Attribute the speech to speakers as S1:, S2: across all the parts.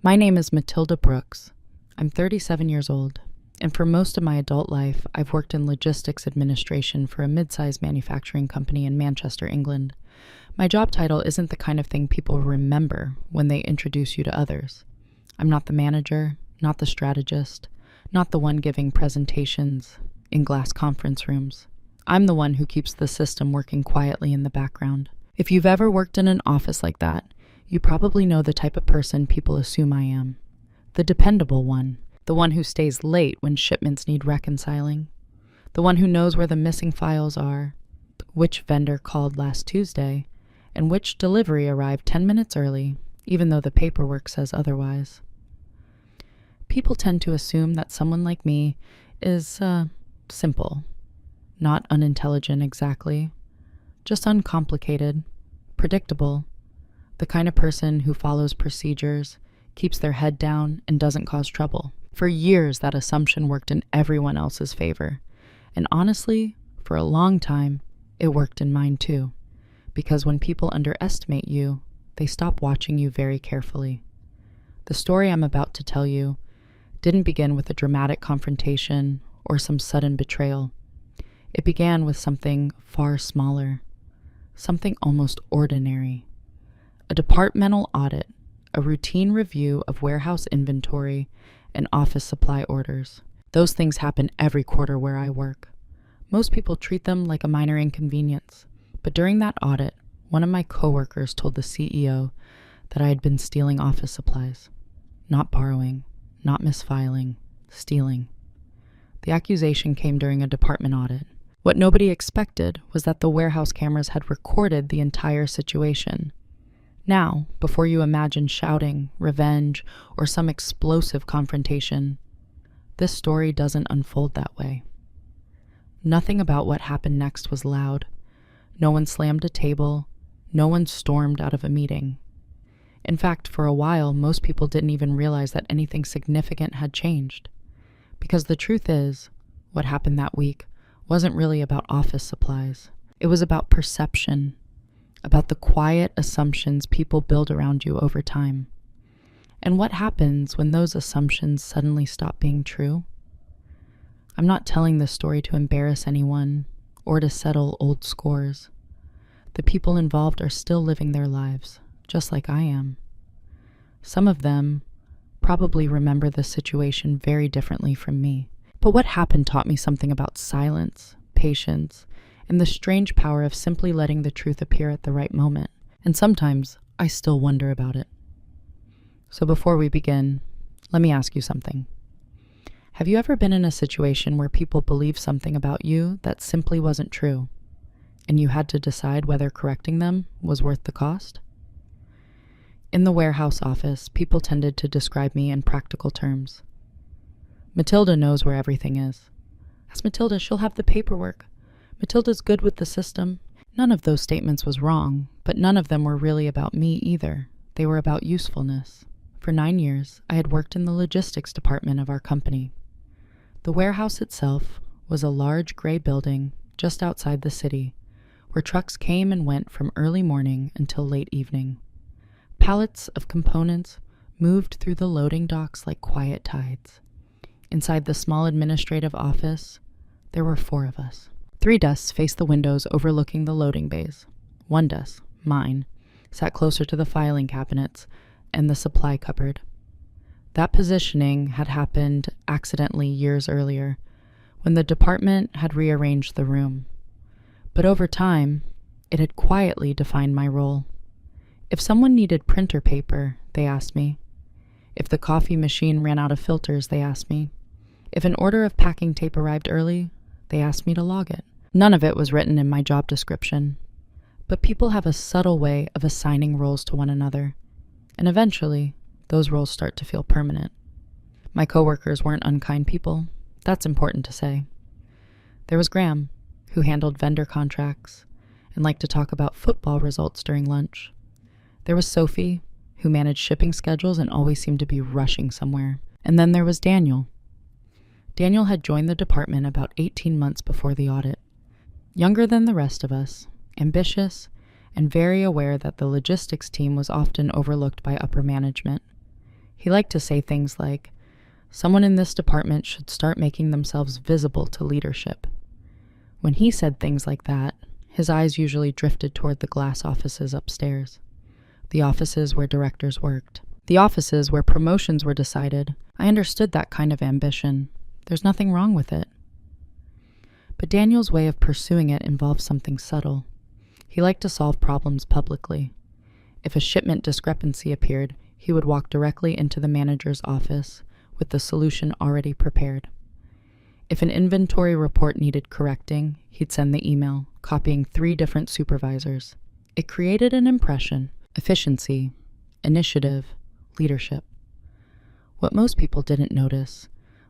S1: My name is Matilda Brooks. I'm 37 years old, and for most of my adult life, I've worked in logistics administration for a mid-sized manufacturing company in Manchester, England. My job title isn't the kind of thing people remember when they introduce you to others. I'm not the manager, not the strategist, not the one giving presentations in glass conference rooms. I'm the one who keeps the system working quietly in the background. If you've ever worked in an office like that, you probably know the type of person people assume I am. The dependable one. The one who stays late when shipments need reconciling. The one who knows where the missing files are, which vendor called last Tuesday, and which delivery arrived 10 minutes early, even though the paperwork says otherwise. People tend to assume that someone like me is, simple. Not unintelligent exactly. Just uncomplicated, predictable. The kind of person who follows procedures, keeps their head down, and doesn't cause trouble. For years, that assumption worked in everyone else's favor. And honestly, for a long time, it worked in mine too. Because when people underestimate you, they stop watching you very carefully. The story I'm about to tell you didn't begin with a dramatic confrontation or some sudden betrayal. It began with something far smaller, something almost ordinary. A departmental audit, a routine review of warehouse inventory and office supply orders. Those things happen every quarter where I work. Most people treat them like a minor inconvenience, but during that audit, one of my coworkers told the CEO that I had been stealing office supplies. Not borrowing, not misfiling, stealing. The accusation came during a department audit. What nobody expected was that the warehouse cameras had recorded the entire situation. Now, before you imagine shouting, revenge, or some explosive confrontation, this story doesn't unfold that way. Nothing about what happened next was loud. No one slammed a table. No one stormed out of a meeting. In fact, for a while, most people didn't even realize that anything significant had changed. Because the truth is, what happened that week wasn't really about office supplies. It was about perception. About the quiet assumptions people build around you over time. And what happens when those assumptions suddenly stop being true? I'm not telling this story to embarrass anyone or to settle old scores. The people involved are still living their lives, just like I am. Some of them probably remember the situation very differently from me. But what happened taught me something about silence, patience, and the strange power of simply letting the truth appear at the right moment. And sometimes, I still wonder about it. So before we begin, let me ask you something. Have you ever been in a situation where people believe something about you that simply wasn't true, and you had to decide whether correcting them was worth the cost? In the warehouse office, people tended to describe me in practical terms. Matilda knows where everything is. Ask Matilda, she'll have the paperwork. Matilda's good with the system. None of those statements was wrong, but none of them were really about me either. They were about usefulness. For 9 years, I had worked in the logistics department of our company. The warehouse itself was a large gray building just outside the city, where trucks came and went from early morning until late evening. Pallets of components moved through the loading docks like quiet tides. Inside the small administrative office, there were 4 of us. 3 desks faced the windows overlooking the loading bays. 1 desk, mine, sat closer to the filing cabinets and the supply cupboard. That positioning had happened accidentally years earlier, when the department had rearranged the room. But over time, it had quietly defined my role. If someone needed printer paper, they asked me. If the coffee machine ran out of filters, they asked me. If an order of packing tape arrived early, they asked me to log it. None of it was written in my job description. But people have a subtle way of assigning roles to one another, and eventually, those roles start to feel permanent. My coworkers weren't unkind people. That's important to say. There was Graham, who handled vendor contracts and liked to talk about football results during lunch. There was Sophie, who managed shipping schedules and always seemed to be rushing somewhere. And then there was Daniel. Daniel had joined the department about 18 months before the audit. Younger than the rest of us, ambitious, and very aware that the logistics team was often overlooked by upper management. He liked to say things like, "Someone in this department should start making themselves visible to leadership." When he said things like that, his eyes usually drifted toward the glass offices upstairs, the offices where directors worked, the offices where promotions were decided. I understood that kind of ambition. There's nothing wrong with it. But Daniel's way of pursuing it involved something subtle. He liked to solve problems publicly. If a shipment discrepancy appeared, he would walk directly into the manager's office with the solution already prepared. If an inventory report needed correcting, he'd send the email, copying 3 different supervisors. It created an impression: efficiency, initiative, leadership. What most people didn't notice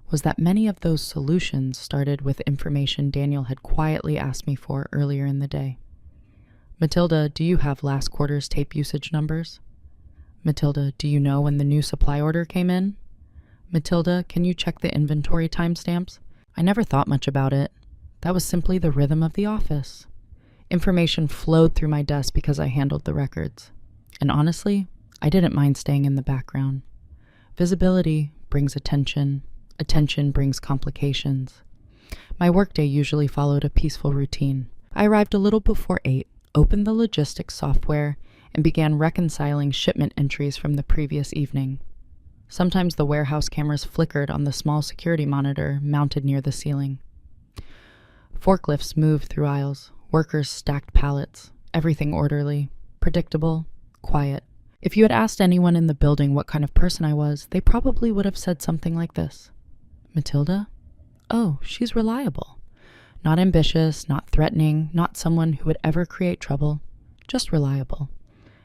S1: was that many of those solutions started with information Daniel had quietly asked me for earlier in the day. "Matilda, do you have last quarter's tape usage numbers?" "Matilda, do you know when the new supply order came in?" "Matilda, can you check the inventory timestamps?" I never thought much about it. That was simply the rhythm of the office. Information flowed through my desk because I handled the records. And honestly, I didn't mind staying in the background. Visibility brings attention. Attention brings complications. My workday usually followed a peaceful routine. I arrived a little before 8, opened the logistics software, and began reconciling shipment entries from the previous evening. Sometimes the warehouse cameras flickered on the small security monitor mounted near the ceiling. Forklifts moved through aisles. Workers stacked pallets. Everything orderly, predictable, quiet. If you had asked anyone in the building what kind of person I was, they probably would have said something like this: "Matilda? Oh, she's reliable. Not ambitious, not threatening, not someone who would ever create trouble, just reliable."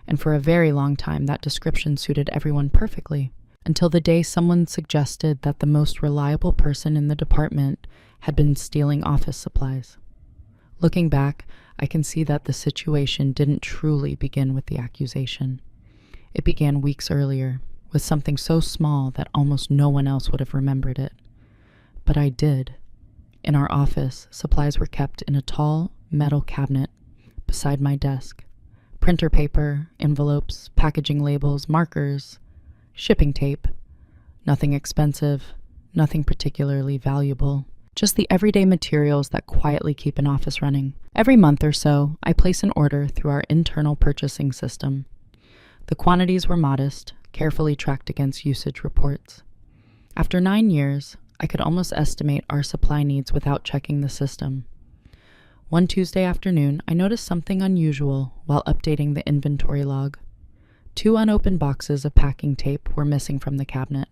S1: And for a very long time, that description suited everyone perfectly, until the day someone suggested that the most reliable person in the department had been stealing office supplies. Looking back, I can see that the situation didn't truly begin with the accusation. It began weeks earlier, with something so small that almost no one else would have remembered it. But I did. In our office, supplies were kept in a tall, metal cabinet beside my desk. Printer paper, envelopes, packaging labels, markers, shipping tape. Nothing expensive, nothing particularly valuable. Just the everyday materials that quietly keep an office running. Every month or so, I place an order through our internal purchasing system. The quantities were modest, carefully tracked against usage reports. After 9 years, I could almost estimate our supply needs without checking the system. One Tuesday afternoon, I noticed something unusual while updating the inventory log. 2 unopened boxes of packing tape were missing from the cabinet.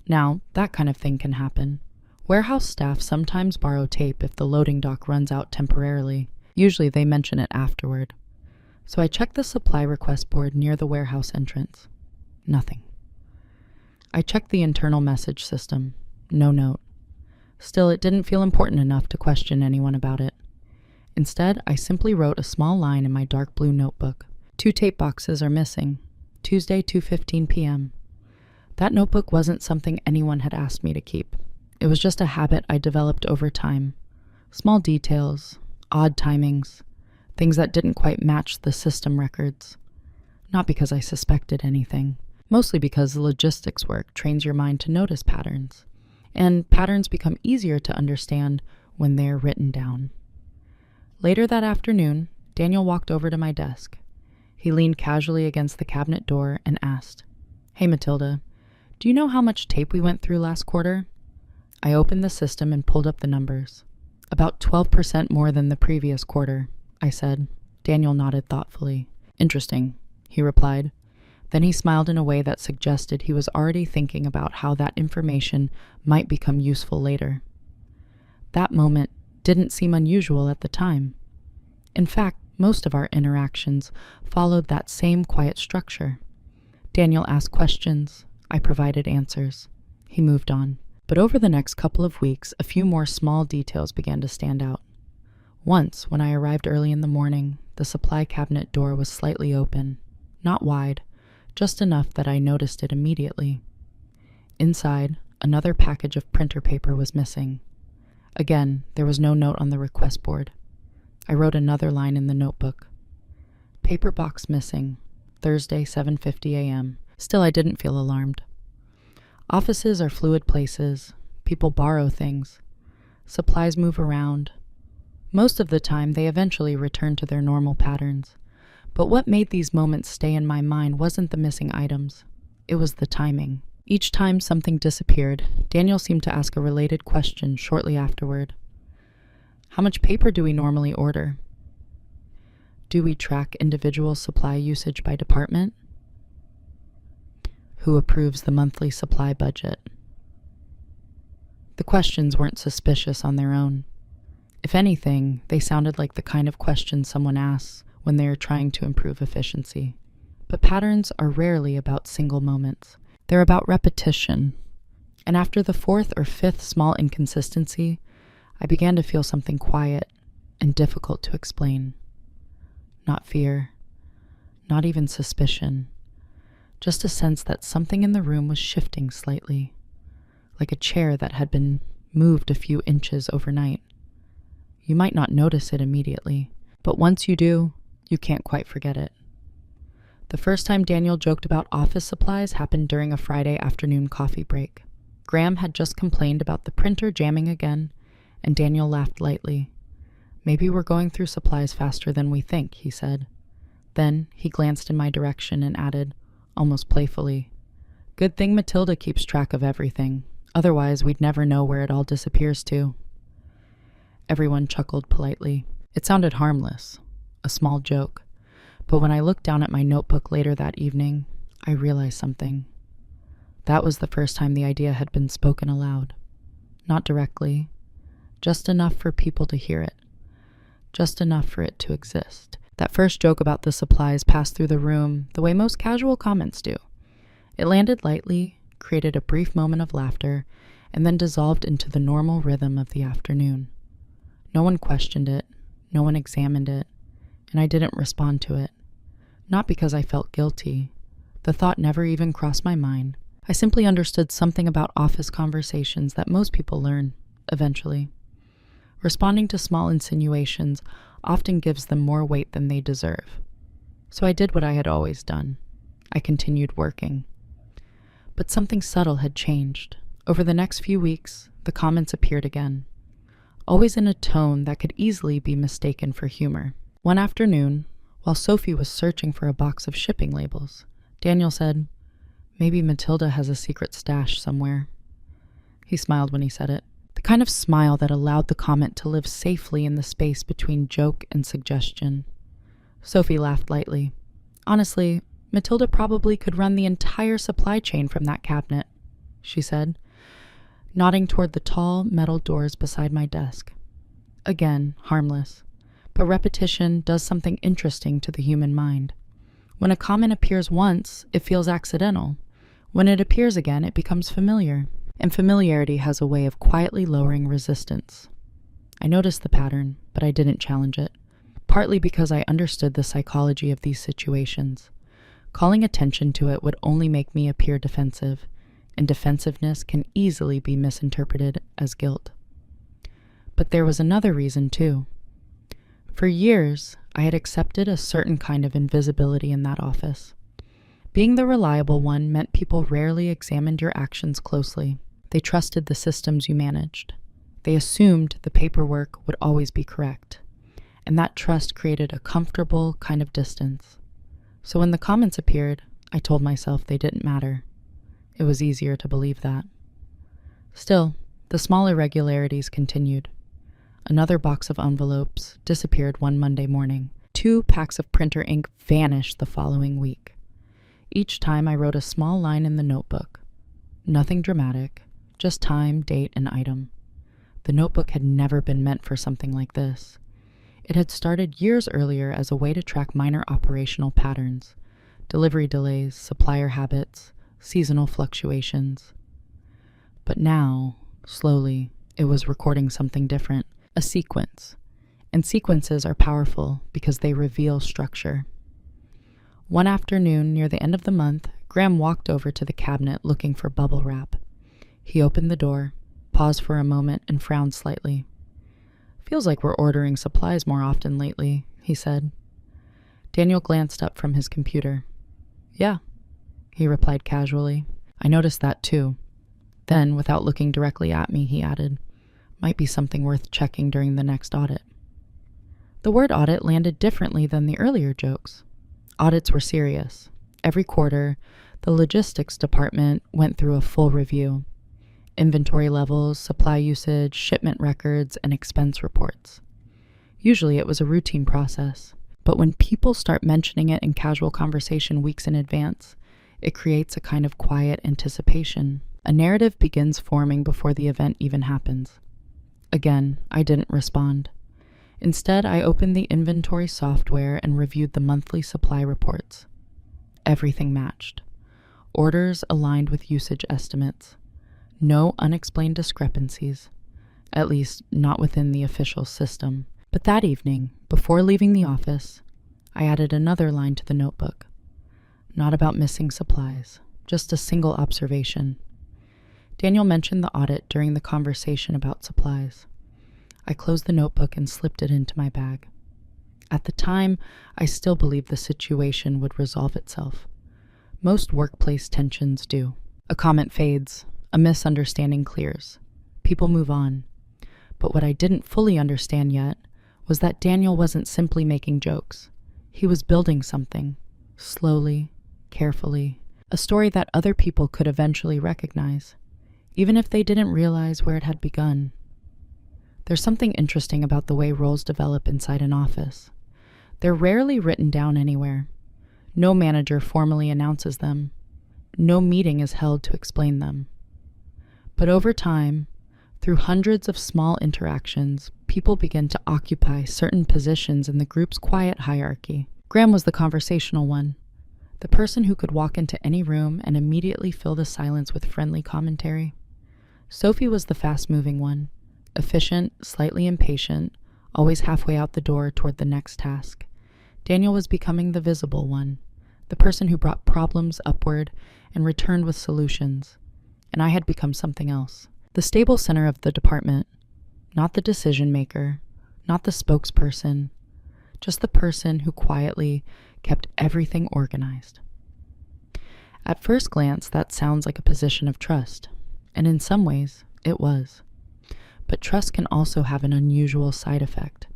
S1: Now, that kind of thing can happen. Warehouse staff sometimes borrow tape if the loading dock runs out temporarily. Usually they mention it afterward. So I checked the supply request board near the warehouse entrance. Nothing. I checked the internal message system. No note. Still, it didn't feel important enough to question anyone about it. Instead, I simply wrote a small line in my dark blue notebook. 2 tape boxes are missing. Tuesday, 2:15 p.m. That notebook wasn't something anyone had asked me to keep. It was just a habit I developed over time. Small details, odd timings, things that didn't quite match the system records. Not because I suspected anything, mostly because the logistics work trains your mind to notice patterns. And patterns become easier to understand when they're written down. Later that afternoon, Daniel walked over to my desk. He leaned casually against the cabinet door and asked, "Hey, Matilda, do you know how much tape we went through last quarter?" I opened the system and pulled up the numbers. "About 12% more than the previous quarter," I said. Daniel nodded thoughtfully. "Interesting," he replied. Then he smiled in a way that suggested he was already thinking about how that information might become useful later. That moment didn't seem unusual at the time. In fact, most of our interactions followed that same quiet structure. Daniel asked questions. I provided answers. He moved on. But over the next couple of weeks, a few more small details began to stand out. Once, when I arrived early in the morning, the supply cabinet door was slightly open. Not wide, just enough that I noticed it immediately. Inside, another package of printer paper was missing. Again, there was no note on the request board. I wrote another line in the notebook. "Paper box missing. Thursday, 7:50 a.m. Still, I didn't feel alarmed. Offices are fluid places. People borrow things. Supplies move around. Most of the time, they eventually return to their normal patterns. But what made these moments stay in my mind wasn't the missing items. It was the timing. Each time something disappeared, Daniel seemed to ask a related question shortly afterward. How much paper do we normally order? Do we track individual supply usage by department? Who approves the monthly supply budget? The questions weren't suspicious on their own. If anything, they sounded like the kind of questions someone asks when they are trying to improve efficiency. But patterns are rarely about single moments. They're about repetition. And after the fourth or fifth small inconsistency, I began to feel something quiet and difficult to explain. Not fear, not even suspicion, just a sense that something in the room was shifting slightly, like a chair that had been moved a few inches overnight. You might not notice it immediately, but once you do, you can't quite forget it. The first time Daniel joked about office supplies happened during a Friday afternoon coffee break. Graham had just complained about the printer jamming again, and Daniel laughed lightly. Maybe we're going through supplies faster than we think, he said. Then he glanced in my direction and added, almost playfully, good thing Matilda keeps track of everything. Otherwise, we'd never know where it all disappears to. Everyone chuckled politely. It sounded harmless, a small joke. But when I looked down at my notebook later that evening, I realized something. That was the first time the idea had been spoken aloud. Not directly, just enough for people to hear it. Just enough for it to exist. That first joke about the supplies passed through the room the way most casual comments do. It landed lightly, created a brief moment of laughter, and then dissolved into the normal rhythm of the afternoon. No one questioned it, no one examined it, and I didn't respond to it. Not because I felt guilty. The thought never even crossed my mind. I simply understood something about office conversations that most people learn, eventually. Responding to small insinuations often gives them more weight than they deserve. So I did what I had always done. I continued working. But something subtle had changed. Over the next few weeks, the comments appeared again, always in a tone that could easily be mistaken for humor. One afternoon, while Sophie was searching for a box of shipping labels, Daniel said, maybe Matilda has a secret stash somewhere. He smiled when he said it. The kind of smile that allowed the comment to live safely in the space between joke and suggestion. Sophie laughed lightly. Honestly, Matilda probably could run the entire supply chain from that cabinet, she said, nodding toward the tall metal doors beside my desk. Again, harmless, but repetition does something interesting to the human mind. When a comment appears once, it feels accidental. When it appears again, it becomes familiar. And familiarity has a way of quietly lowering resistance. I noticed the pattern, but I didn't challenge it, partly because I understood the psychology of these situations. Calling attention to it would only make me appear defensive, and defensiveness can easily be misinterpreted as guilt. But there was another reason, too. For years, I had accepted a certain kind of invisibility in that office. Being the reliable one meant people rarely examined your actions closely. They trusted the systems you managed. They assumed the paperwork would always be correct. And that trust created a comfortable kind of distance. So when the comments appeared, I told myself they didn't matter. It was easier to believe that. Still, the small irregularities continued. Another box of envelopes disappeared one Monday morning. 2 packs of printer ink vanished the following week. Each time I wrote a small line in the notebook. Nothing dramatic, just time, date, and item. The notebook had never been meant for something like this. It had started years earlier as a way to track minor operational patterns, delivery delays, supplier habits, seasonal fluctuations. But now, slowly, it was recording something different, a sequence. And sequences are powerful because they reveal structure. One afternoon, near the end of the month, Graham walked over to the cabinet looking for bubble wrap. He opened the door, paused for a moment, and frowned slightly. Feels like we're ordering supplies more often lately, he said. Daniel glanced up from his computer. Yeah, he replied casually. I noticed that too. Then, without looking directly at me, he added, "Might be something worth checking during the next audit." The word audit landed differently than the earlier jokes. Audits were serious. Every quarter, the logistics department went through a full review. Inventory levels, supply usage, shipment records, and expense reports. Usually it was a routine process, but when people start mentioning it in casual conversation weeks in advance, it creates a kind of quiet anticipation. A narrative begins forming before the event even happens. Again, I didn't respond. Instead, I opened the inventory software and reviewed the monthly supply reports. Everything matched. Orders aligned with usage estimates. No unexplained discrepancies, at least not within the official system. But that evening, before leaving the office, I added another line to the notebook. Not about missing supplies, just a single observation. Daniel mentioned the audit during the conversation about supplies. I closed the notebook and slipped it into my bag. At the time, I still believed the situation would resolve itself. Most workplace tensions do. A comment fades, a misunderstanding clears. People move on. But what I didn't fully understand yet was that Daniel wasn't simply making jokes. He was building something, slowly, carefully, a story that other people could eventually recognize, even if they didn't realize where it had begun. There's something interesting about the way roles develop inside an office. They're rarely written down anywhere. No manager formally announces them. No meeting is held to explain them. But over time, through hundreds of small interactions, people begin to occupy certain positions in the group's quiet hierarchy. Graham was the conversational one, the person who could walk into any room and immediately fill the silence with friendly commentary. Sophie was the fast-moving one, efficient, slightly impatient, always halfway out the door toward the next task. Daniel was becoming the visible one, the person who brought problems upward and returned with solutions, and I had become something else. The stable center of the department, not the decision maker, not the spokesperson, just the person who quietly kept everything organized. At first glance, that sounds like a position of trust, and in some ways, it was. But trust can also have an unusual side effect.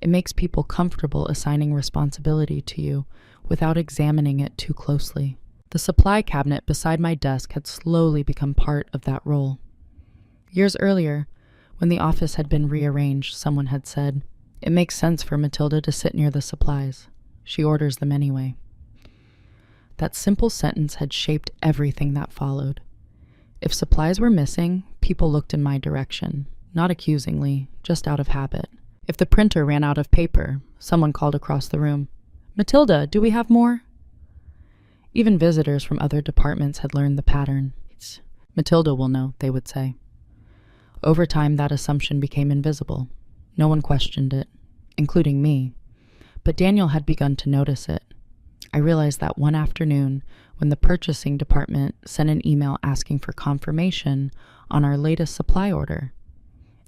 S1: It makes people comfortable assigning responsibility to you without examining it too closely. The supply cabinet beside my desk had slowly become part of that role. Years earlier, when the office had been rearranged, someone had said, "It makes sense for Matilda to sit near the supplies. She orders them anyway." That simple sentence had shaped everything that followed. If supplies were missing, people looked in my direction, not accusingly, just out of habit. If the printer ran out of paper, someone called across the room, "Matilda, do we have more?" Even visitors from other departments had learned the pattern. "Matilda will know," they would say. Over time, that assumption became invisible. No one questioned it, including me. But Daniel had begun to notice it. I realized that one afternoon, when the purchasing department sent an email asking for confirmation on our latest supply order.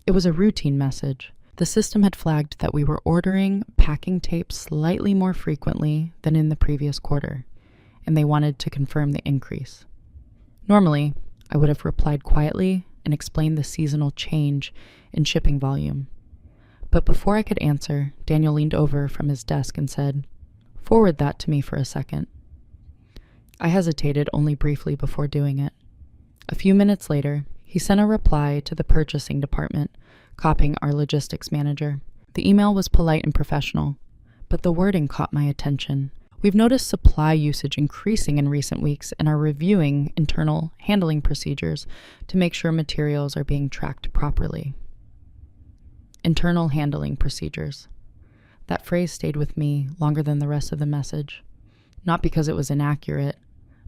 S1: It was a routine message. The system had flagged that we were ordering packing tape slightly more frequently than in the previous quarter, and they wanted to confirm the increase. Normally, I would have replied quietly and explained the seasonal change in shipping volume. But before I could answer, Daniel leaned over from his desk and said, "Forward that to me for a second." I hesitated only briefly before doing it. A few minutes later, he sent a reply to the purchasing department, copying our logistics manager. The email was polite and professional, but the wording caught my attention. "We've noticed supply usage increasing in recent weeks and are reviewing internal handling procedures to make sure materials are being tracked properly." Internal handling procedures. That phrase stayed with me longer than the rest of the message, not because it was inaccurate,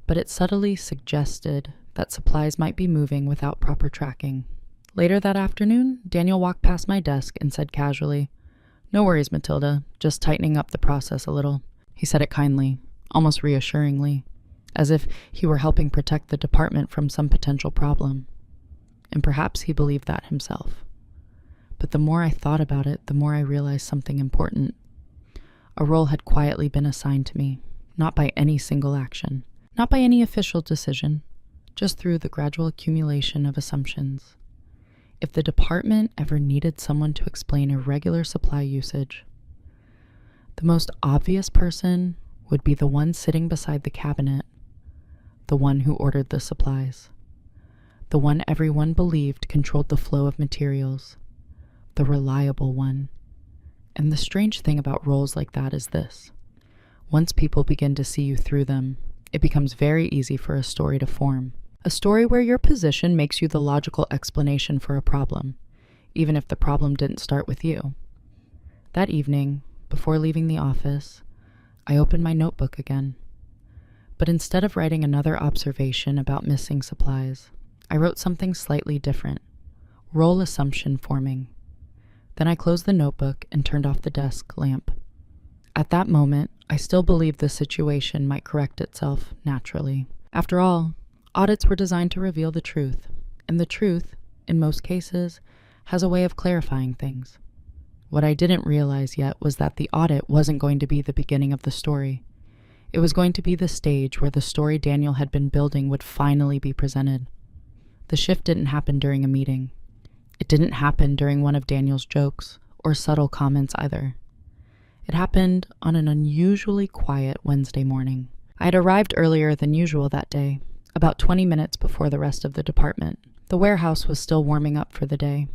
S1: but it subtly suggested that supplies might be moving without proper tracking. Later that afternoon, Daniel walked past my desk and said casually, "No worries, Matilda, just tightening up the process a little." He said it kindly, almost reassuringly, as if he were helping protect the department from some potential problem. And perhaps he believed that himself. But the more I thought about it, the more I realized something important. A role had quietly been assigned to me, not by any single action, not by any official decision, just through the gradual accumulation of assumptions. If the department ever needed someone to explain irregular supply usage, the most obvious person would be the one sitting beside the cabinet, the one who ordered the supplies, the one everyone believed controlled the flow of materials, the reliable one. And the strange thing about roles like that is this: once people begin to see you through them, it becomes very easy for a story to form. A story where your position makes you the logical explanation for a problem, even if the problem didn't start with you. That evening, before leaving the office, I opened my notebook again. But instead of writing another observation about missing supplies, I wrote something slightly different: role assumption forming. Then I closed the notebook and turned off the desk lamp. At that moment, I still believed the situation might correct itself naturally. After all, audits were designed to reveal the truth, and the truth, in most cases, has a way of clarifying things. What I didn't realize yet was that the audit wasn't going to be the beginning of the story. It was going to be the stage where the story Daniel had been building would finally be presented. The shift didn't happen during a meeting. It didn't happen during one of Daniel's jokes or subtle comments either. It happened on an unusually quiet Wednesday morning. I had arrived earlier than usual that day, about 20 minutes before the rest of the department. The warehouse was still warming up for the day.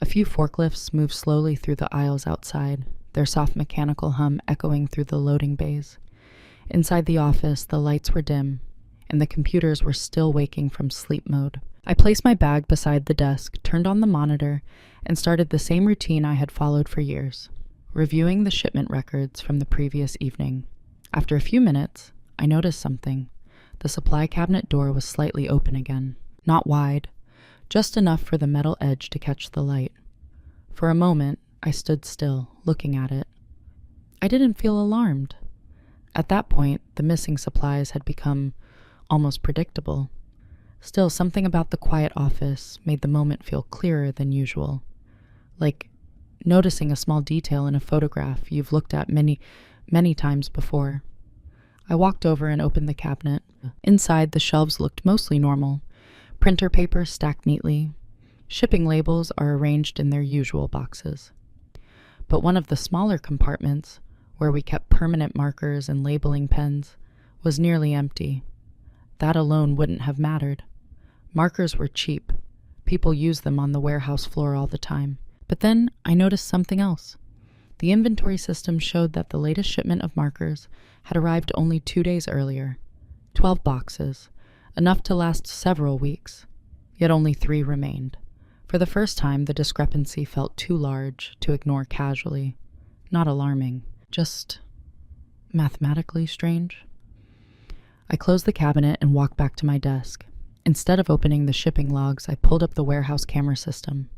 S1: A few forklifts moved slowly through the aisles outside, their soft mechanical hum echoing through the loading bays. Inside the office, the lights were dim, and the computers were still waking from sleep mode. I placed my bag beside the desk, turned on the monitor, and started the same routine I had followed for years, reviewing the shipment records from the previous evening. After a few minutes, I noticed something. The supply cabinet door was slightly open again. Not wide, just enough for the metal edge to catch the light. For a moment, I stood still, looking at it. I didn't feel alarmed. At that point, the missing supplies had become almost predictable. Still, something about the quiet office made the moment feel clearer than usual, like noticing a small detail in a photograph you've looked at many, many times before. I walked over and opened the cabinet. Inside, the shelves looked mostly normal. Printer paper stacked neatly. Shipping labels are arranged in their usual boxes. But one of the smaller compartments, where we kept permanent markers and labeling pens, was nearly empty. That alone wouldn't have mattered. Markers were cheap. People used them on the warehouse floor all the time. But then I noticed something else. The inventory system showed that the latest shipment of markers had arrived only 2 days earlier. 12 boxes, enough to last several weeks. Yet only 3 remained. For the first time, the discrepancy felt too large to ignore casually. Not alarming, just mathematically strange. I closed the cabinet and walked back to my desk. Instead of opening the shipping logs, I pulled up the warehouse camera system.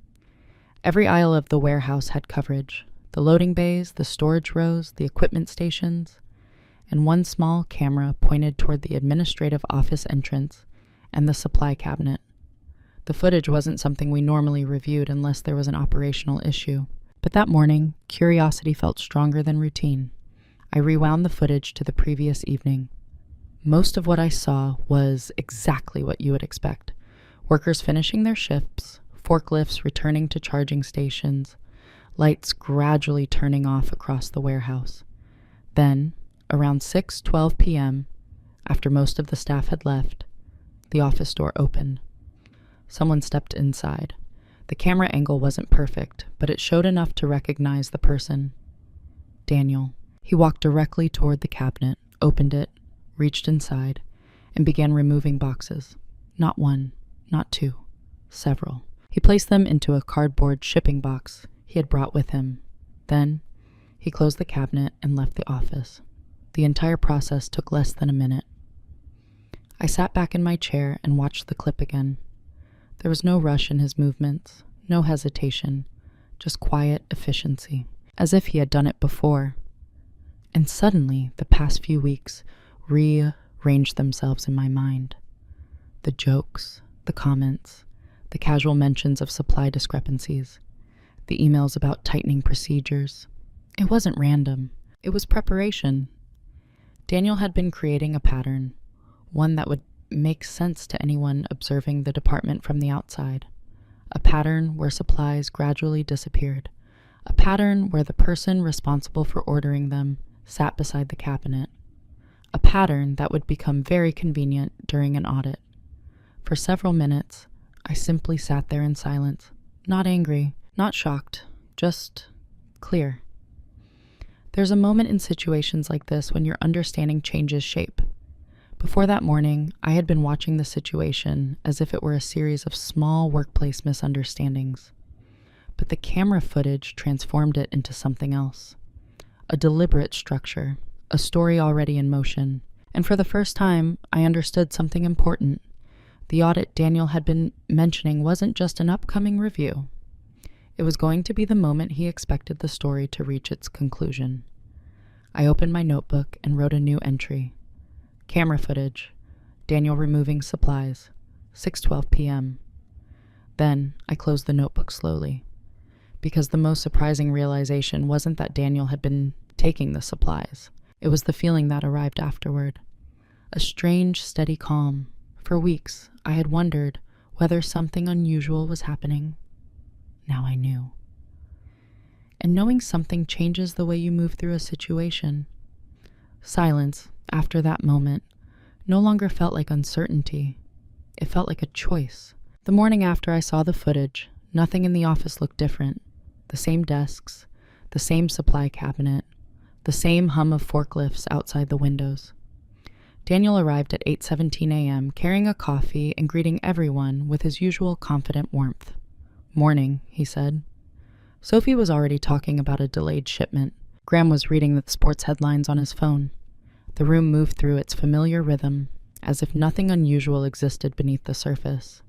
S1: Every aisle of the warehouse had coverage: the loading bays, the storage rows, the equipment stations, and one small camera pointed toward the administrative office entrance and the supply cabinet. The footage wasn't something we normally reviewed unless there was an operational issue, but that morning, curiosity felt stronger than routine. I rewound the footage to the previous evening. Most of what I saw was exactly what you would expect: workers finishing their shifts, forklifts returning to charging stations, lights gradually turning off across the warehouse. Then, around 6:12 p.m., after most of the staff had left, the office door opened. Someone stepped inside. The camera angle wasn't perfect, but it showed enough to recognize the person. Daniel. He walked directly toward the cabinet, opened it, reached inside, and began removing boxes. Not one, not two, several. He placed them into a cardboard shipping box he had brought with him. Then, he closed the cabinet and left the office. The entire process took less than a minute. I sat back in my chair and watched the clip again. There was no rush in his movements, no hesitation, just quiet efficiency, as if he had done it before. And suddenly, the past few weeks rearranged themselves in my mind. The jokes, the comments, the casual mentions of supply discrepancies, the emails about tightening procedures. It wasn't random. It was preparation. Daniel had been creating a pattern, one that would make sense to anyone observing the department from the outside. A pattern where supplies gradually disappeared. A pattern where the person responsible for ordering them sat beside the cabinet. A pattern that would become very convenient during an audit. For several minutes, I simply sat there in silence, not angry, not shocked, just clear. There's a moment in situations like this when your understanding changes shape. Before that morning, I had been watching the situation as if it were a series of small workplace misunderstandings. But the camera footage transformed it into something else. A deliberate structure, a story already in motion. And for the first time, I understood something important. The audit Daniel had been mentioning wasn't just an upcoming review. It was going to be the moment he expected the story to reach its conclusion. I opened my notebook and wrote a new entry. Camera footage. Daniel removing supplies. 6:12 p.m. Then I closed the notebook slowly, because the most surprising realization wasn't that Daniel had been taking the supplies. It was the feeling that arrived afterward. A strange, steady calm. For weeks, I had wondered whether something unusual was happening. Now I knew. And knowing something changes the way you move through a situation. Silence, after that moment, no longer felt like uncertainty. It felt like a choice. The morning after I saw the footage, nothing in the office looked different. The same desks, the same supply cabinet, the same hum of forklifts outside the windows. Daniel arrived at 8:17 a.m., carrying a coffee and greeting everyone with his usual confident warmth. "Morning," he said. Sophie was already talking about a delayed shipment. Graham was reading the sports headlines on his phone. The room moved through its familiar rhythm, as if nothing unusual existed beneath the surface.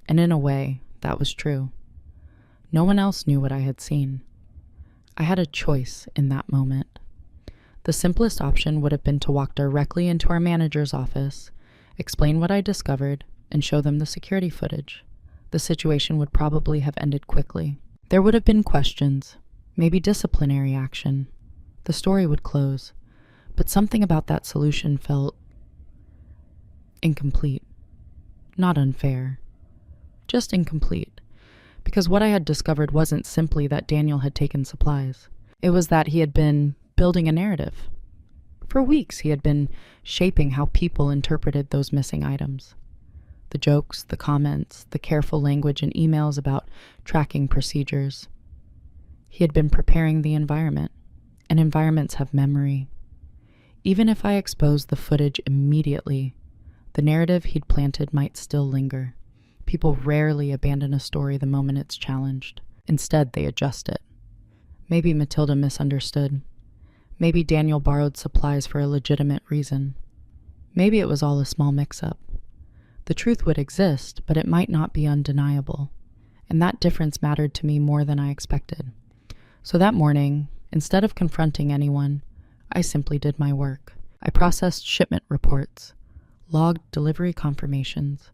S1: And in a way, that was true. No one else knew what I had seen. I had a choice in that moment. The simplest option would have been to walk directly into our manager's office, explain what I discovered, and show them the security footage. The situation would probably have ended quickly. There would have been questions, maybe disciplinary action. The story would close. But something about that solution felt incomplete. Not unfair. Just incomplete. Because what I had discovered wasn't simply that Daniel had taken supplies. It was that he had been building a narrative. For weeks, he had been shaping how people interpreted those missing items. The jokes, the comments, the careful language in emails about tracking procedures. He had been preparing the environment, and environments have memory. Even if I exposed the footage immediately, the narrative he'd planted might still linger. People rarely abandon a story the moment it's challenged. Instead, they adjust it. Maybe Matilda misunderstood. Maybe Daniel borrowed supplies for a legitimate reason. Maybe it was all a small mix-up. The truth would exist, but it might not be undeniable. And that difference mattered to me more than I expected. So that morning, instead of confronting anyone, I simply did my work. I processed shipment reports, logged delivery confirmations,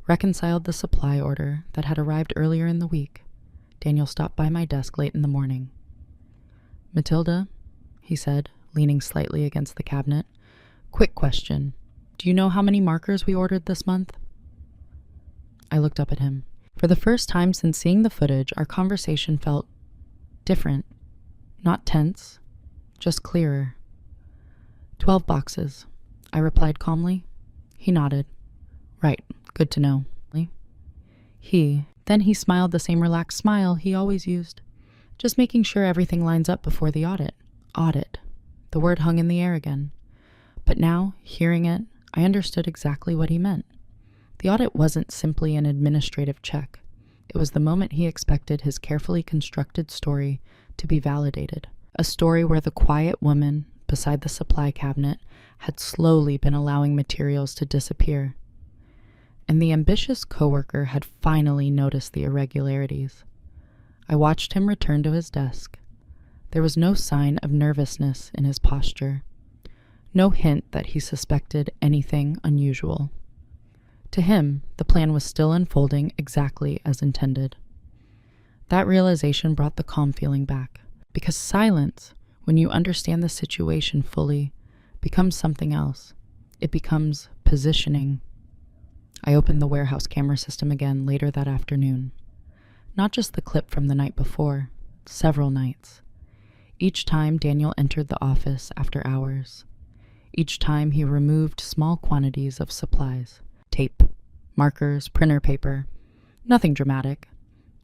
S1: reconciled the supply order that had arrived earlier in the week. Daniel stopped by my desk late in the morning. "Matilda," he said, leaning slightly against the cabinet. "Quick question. Do you know how many markers we ordered this month?" I looked up at him. For the first time since seeing the footage, our conversation felt different. Not tense, just clearer. 12 boxes, I replied calmly. He nodded. "Right, good to know." Then he smiled the same relaxed smile he always used. "Just making sure everything lines up before the audit." Audit. The word hung in the air again. But now, hearing it, I understood exactly what he meant. The audit wasn't simply an administrative check. It was the moment he expected his carefully constructed story to be validated. A story where the quiet woman beside the supply cabinet had slowly been allowing materials to disappear. And the ambitious coworker had finally noticed the irregularities. I watched him return to his desk. There was no sign of nervousness in his posture. No hint that he suspected anything unusual. To him, the plan was still unfolding exactly as intended. That realization brought the calm feeling back, because silence, when you understand the situation fully, becomes something else. It becomes positioning. I opened the warehouse camera system again later that afternoon. Not just the clip from the night before, several nights. Each time Daniel entered the office after hours. Each time he removed small quantities of supplies, tape, markers, printer paper. Nothing dramatic,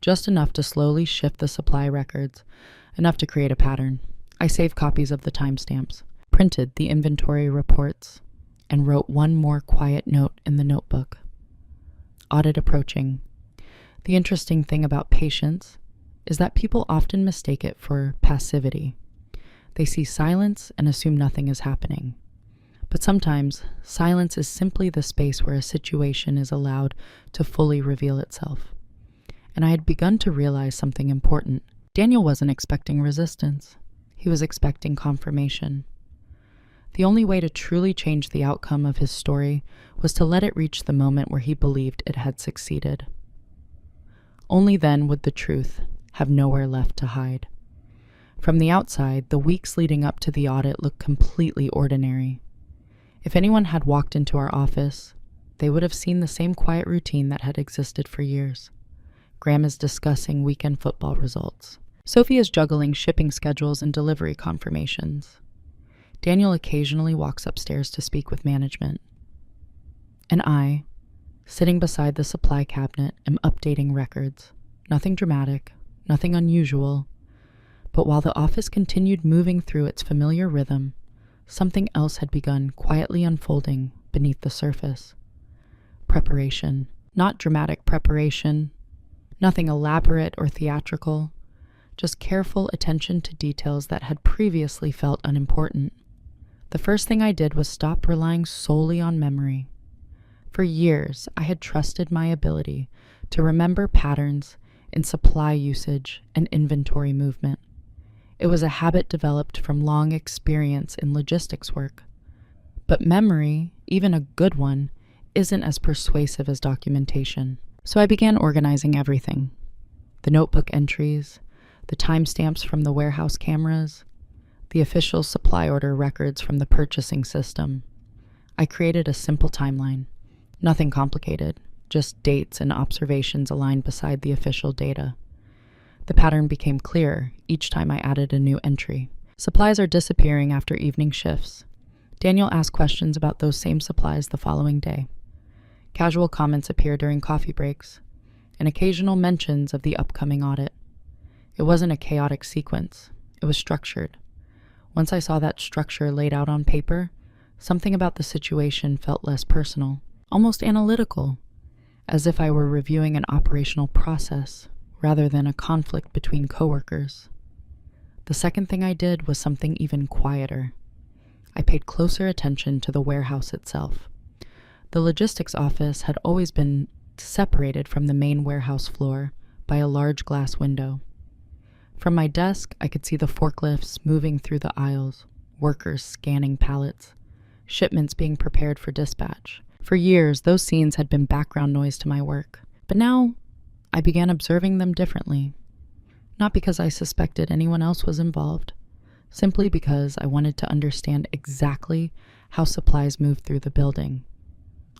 S1: just enough to slowly shift the supply records, enough to create a pattern. I saved copies of the timestamps, printed the inventory reports, and wrote one more quiet note in the notebook. Audit approaching. The interesting thing about patience is that people often mistake it for passivity. They see silence and assume nothing is happening. But sometimes, silence is simply the space where a situation is allowed to fully reveal itself. And I had begun to realize something important. Daniel wasn't expecting resistance. He was expecting confirmation. The only way to truly change the outcome of his story was to let it reach the moment where he believed it had succeeded. Only then would the truth have nowhere left to hide. From the outside, the weeks leading up to the audit looked completely ordinary. If anyone had walked into our office, they would have seen the same quiet routine that had existed for years. Graham is discussing weekend football results. Sophie is juggling shipping schedules and delivery confirmations. Daniel occasionally walks upstairs to speak with management. And I, sitting beside the supply cabinet, am updating records. Nothing dramatic, nothing unusual. But while the office continued moving through its familiar rhythm, something else had begun quietly unfolding beneath the surface. Preparation. Not dramatic preparation, nothing elaborate or theatrical, just careful attention to details that had previously felt unimportant. The first thing I did was stop relying solely on memory. For years, I had trusted my ability to remember patterns in supply usage and inventory movement. It was a habit developed from long experience in logistics work. But memory, even a good one, isn't as persuasive as documentation. So I began organizing everything. The notebook entries, the timestamps from the warehouse cameras, the official supply order records from the purchasing system. I created a simple timeline. Nothing complicated, just dates and observations aligned beside the official data. The pattern became clearer each time I added a new entry. Supplies are disappearing after evening shifts. Daniel asked questions about those same supplies the following day. Casual comments appear during coffee breaks, and occasional mentions of the upcoming audit. It wasn't a chaotic sequence. It was structured. Once I saw that structure laid out on paper, something about the situation felt less personal, almost analytical, as if I were reviewing an operational process rather than a conflict between coworkers. The second thing I did was something even quieter. I paid closer attention to the warehouse itself. The logistics office had always been separated from the main warehouse floor by a large glass window. From my desk, I could see the forklifts moving through the aisles, workers scanning pallets, shipments being prepared for dispatch. For years, those scenes had been background noise to my work, but now I began observing them differently. Not because I suspected anyone else was involved, simply because I wanted to understand exactly how supplies moved through the building.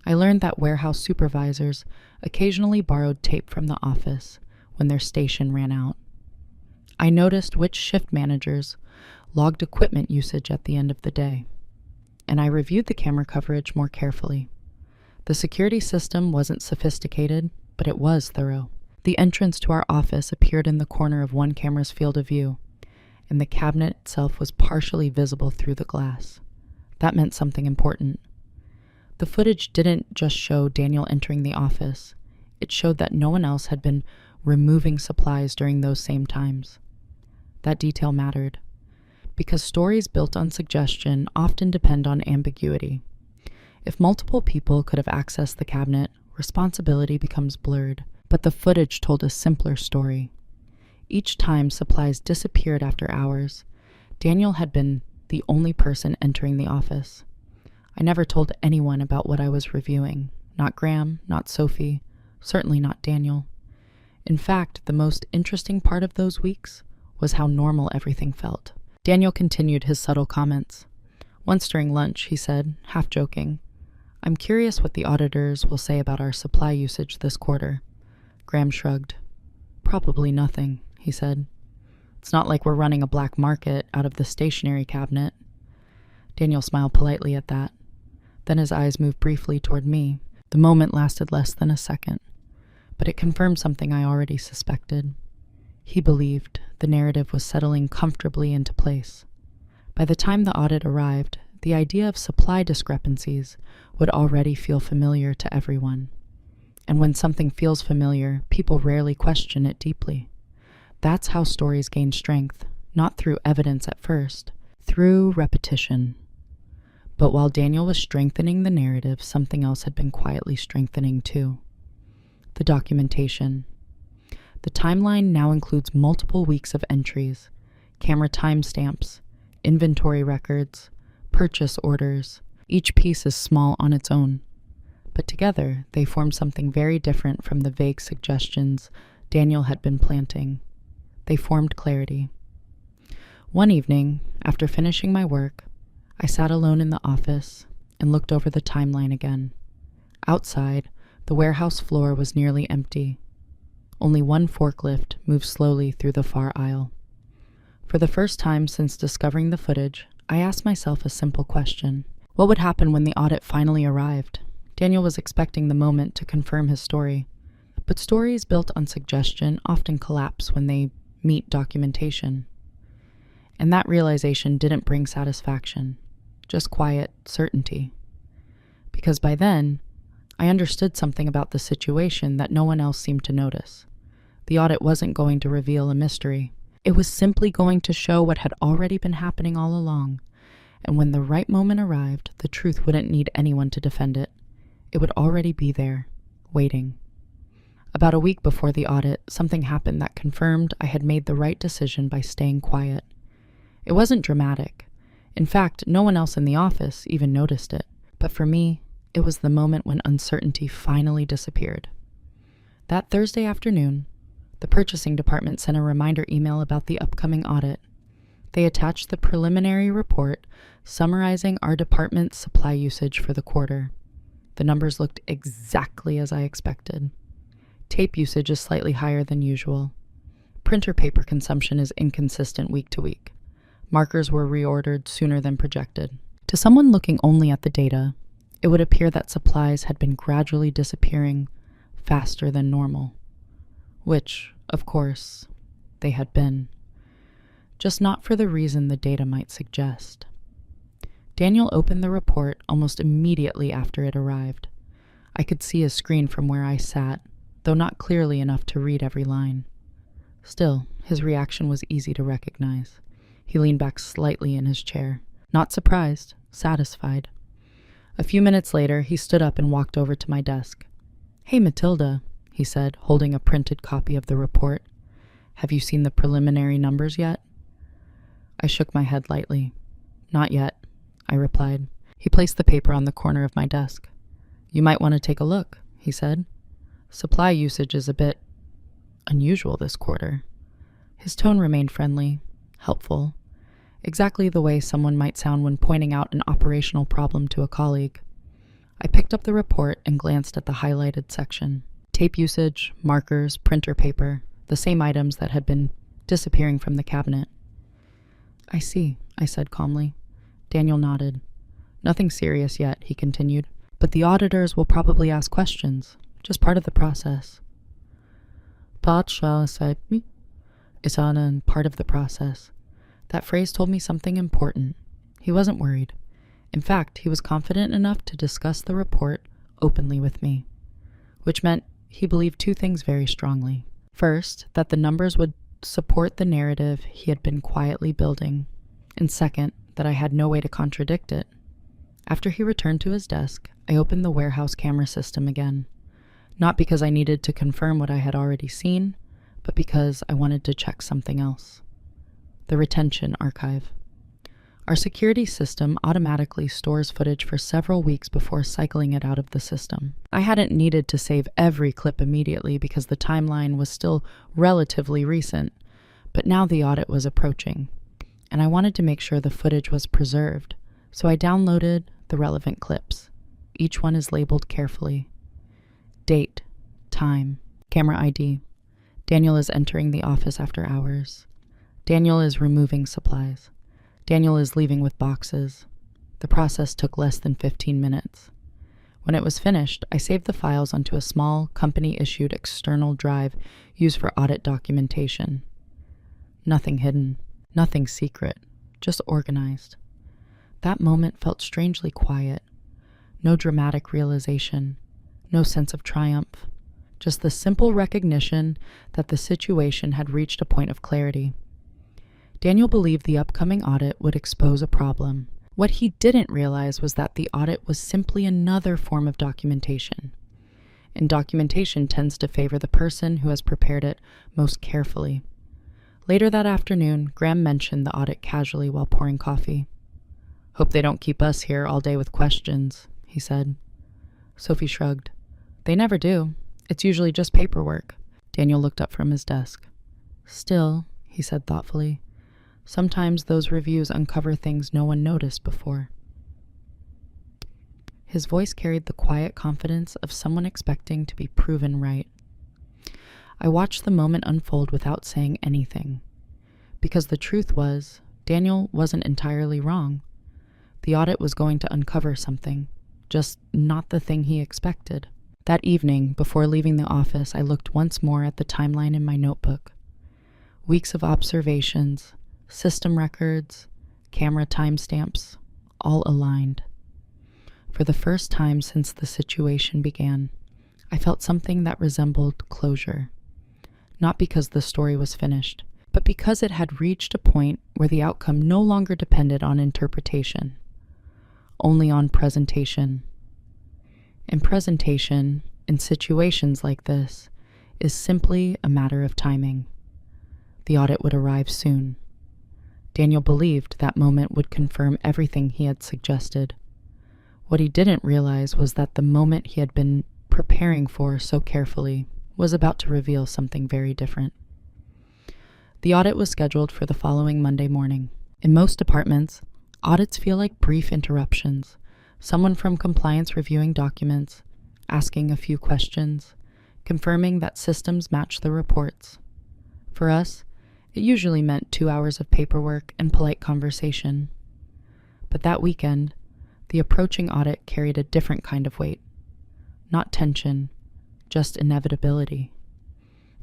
S1: I learned that warehouse supervisors occasionally borrowed tape from the office when their station ran out. I noticed which shift managers logged equipment usage at the end of the day, and I reviewed the camera coverage more carefully. The security system wasn't sophisticated, but it was thorough. The entrance to our office appeared in the corner of one camera's field of view, and the cabinet itself was partially visible through the glass. That meant something important. The footage didn't just show Daniel entering the office. It showed that no one else had been removing supplies during those same times. That detail mattered, because stories built on suggestion often depend on ambiguity. If multiple people could have accessed the cabinet, responsibility becomes blurred. But the footage told a simpler story. Each time supplies disappeared after hours, Daniel had been the only person entering the office. I never told anyone about what I was reviewing. Not Graham, not Sophie, certainly not Daniel. In fact, the most interesting part of those weeks was how normal everything felt. Daniel continued his subtle comments. Once during lunch, he said, half joking, I'm curious what the auditors will say about our supply usage this quarter. Graham shrugged. Probably nothing, he said. It's not like we're running a black market out of the stationery cabinet. Daniel smiled politely at that. Then his eyes moved briefly toward me. The moment lasted less than a second, but it confirmed something I already suspected. He believed the narrative was settling comfortably into place. By the time the audit arrived, the idea of supply discrepancies would already feel familiar to everyone. And when something feels familiar, people rarely question it deeply. That's how stories gain strength, not through evidence at first, through repetition. But while Daniel was strengthening the narrative, something else had been quietly strengthening too. The documentation. The timeline now includes multiple weeks of entries, camera timestamps, inventory records, purchase orders. Each piece is small on its own, but together they form something very different from the vague suggestions Daniel had been planting. They formed clarity. One evening, after finishing my work, I sat alone in the office and looked over the timeline again. Outside, the warehouse floor was nearly empty. Only one forklift moved slowly through the far aisle. For the first time since discovering the footage, I asked myself a simple question. What would happen when the audit finally arrived? Daniel was expecting the moment to confirm his story. But stories built on suggestion often collapse when they meet documentation. And that realization didn't bring satisfaction, just quiet certainty. Because by then, I understood something about the situation that no one else seemed to notice. The audit wasn't going to reveal a mystery. It was simply going to show what had already been happening all along, and when the right moment arrived, the truth wouldn't need anyone to defend it. It would already be there, waiting. About a week before the audit, something happened that confirmed I had made the right decision by staying quiet. It wasn't dramatic. In fact, no one else in the office even noticed it. But for me, it was the moment when uncertainty finally disappeared. That Thursday afternoon, the purchasing department sent a reminder email about the upcoming audit. They attached the preliminary report summarizing our department's supply usage for the quarter. The numbers looked exactly as I expected. Tape usage is slightly higher than usual. Printer paper consumption is inconsistent week to week. Markers were reordered sooner than projected. To someone looking only at the data, it would appear that supplies had been gradually disappearing faster than normal. Which, of course, they had been. Just not for the reason the data might suggest. Daniel opened the report almost immediately after it arrived. I could see his screen from where I sat, though not clearly enough to read every line. Still, his reaction was easy to recognize. He leaned back slightly in his chair, not surprised, satisfied. A few minutes later, he stood up and walked over to my desk. "Hey, Matilda," he said, holding a printed copy of the report. "Have you seen the preliminary numbers yet?" I shook my head lightly. "Not yet," I replied. He placed the paper on the corner of my desk. "You might want to take a look," he said. "Supply usage is a bit unusual this quarter." His tone remained friendly, helpful, exactly the way someone might sound when pointing out an operational problem to a colleague. I picked up the report and glanced at the highlighted section. Tape usage, markers, printer paper, the same items that had been disappearing from the cabinet. "I see," I said calmly. Daniel nodded. "Nothing serious yet," he continued, "but the auditors will probably ask questions, just part of the process." Part of the process. That phrase told me something important. He wasn't worried. In fact, he was confident enough to discuss the report openly with me, which meant he believed two things very strongly. First, that the numbers would support the narrative he had been quietly building, and second, that I had no way to contradict it. After he returned to his desk, I opened the warehouse camera system again, not because I needed to confirm what I had already seen, but because I wanted to check something else. The retention archive. Our security system automatically stores footage for several weeks before cycling it out of the system. I hadn't needed to save every clip immediately because the timeline was still relatively recent, but now the audit was approaching, and I wanted to make sure the footage was preserved, so I downloaded the relevant clips, Each one is labeled carefully. Date, time, camera ID. Daniel is entering the office after hours. Daniel is removing supplies. Daniel is leaving with boxes. The process took less than 15 minutes. When it was finished, I saved the files onto a small, company-issued external drive used for audit documentation. Nothing hidden, nothing secret, just organized. That moment felt strangely quiet. No dramatic realization, no sense of triumph, just the simple recognition that the situation had reached a point of clarity. Daniel believed the upcoming audit would expose a problem. What he didn't realize was that the audit was simply another form of documentation. And documentation tends to favor the person who has prepared it most carefully. Later that afternoon, Graham mentioned the audit casually while pouring coffee. "Hope they don't keep us here all day with questions," he said. Sophie shrugged. "They never do. It's usually just paperwork." Daniel looked up from his desk. "Still," he said thoughtfully, "sometimes those reviews uncover things no one noticed before." His voice carried the quiet confidence of someone expecting to be proven right. I watched the moment unfold without saying anything. Because the truth was, Daniel wasn't entirely wrong. The audit was going to uncover something, just not the thing he expected. That evening, before leaving the office, I looked once more at the timeline in my notebook. Weeks of observations, system records, camera timestamps, all aligned. For the first time since the situation began, I felt something that resembled closure. Not because the story was finished, but because it had reached a point where the outcome no longer depended on interpretation, only on presentation. And presentation, in situations like this, is simply a matter of timing. The audit would arrive soon. Daniel believed that moment would confirm everything he had suggested. What he didn't realize was that the moment he had been preparing for so carefully was about to reveal something very different. The audit was scheduled for the following Monday morning. In most departments, audits feel like brief interruptions. Someone from compliance reviewing documents, asking a few questions, confirming that systems match the reports. For us, it usually meant 2 hours of paperwork and polite conversation. But that weekend, the approaching audit carried a different kind of weight. Not tension, just inevitability.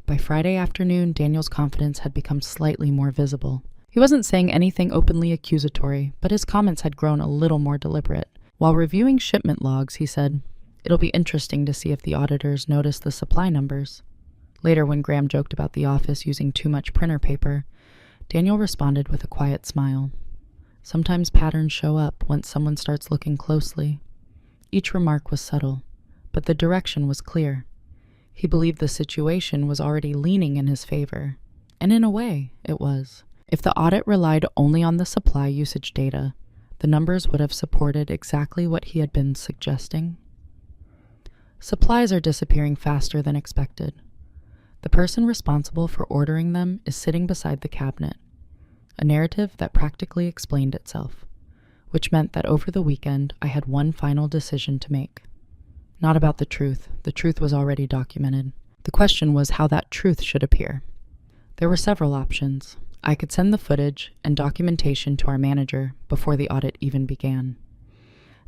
S1: By Friday afternoon, Daniel's confidence had become slightly more visible. He wasn't saying anything openly accusatory, but his comments had grown a little more deliberate. While reviewing shipment logs, he said, "It'll be interesting to see if the auditors notice the supply numbers." Later, when Graham joked about the office using too much printer paper, Daniel responded with a quiet smile. Sometimes patterns show up once someone starts looking closely. Each remark was subtle, but the direction was clear. He believed the situation was already leaning in his favor, and in a way, it was. If the audit relied only on the supply usage data, the numbers would have supported exactly what he had been suggesting. Supplies are disappearing faster than expected. The person responsible for ordering them is sitting beside the cabinet, a narrative that practically explained itself, which meant that over the weekend I had one final decision to make. Not about the truth was already documented. The question was how that truth should appear. There were several options. I could send the footage and documentation to our manager before the audit even began.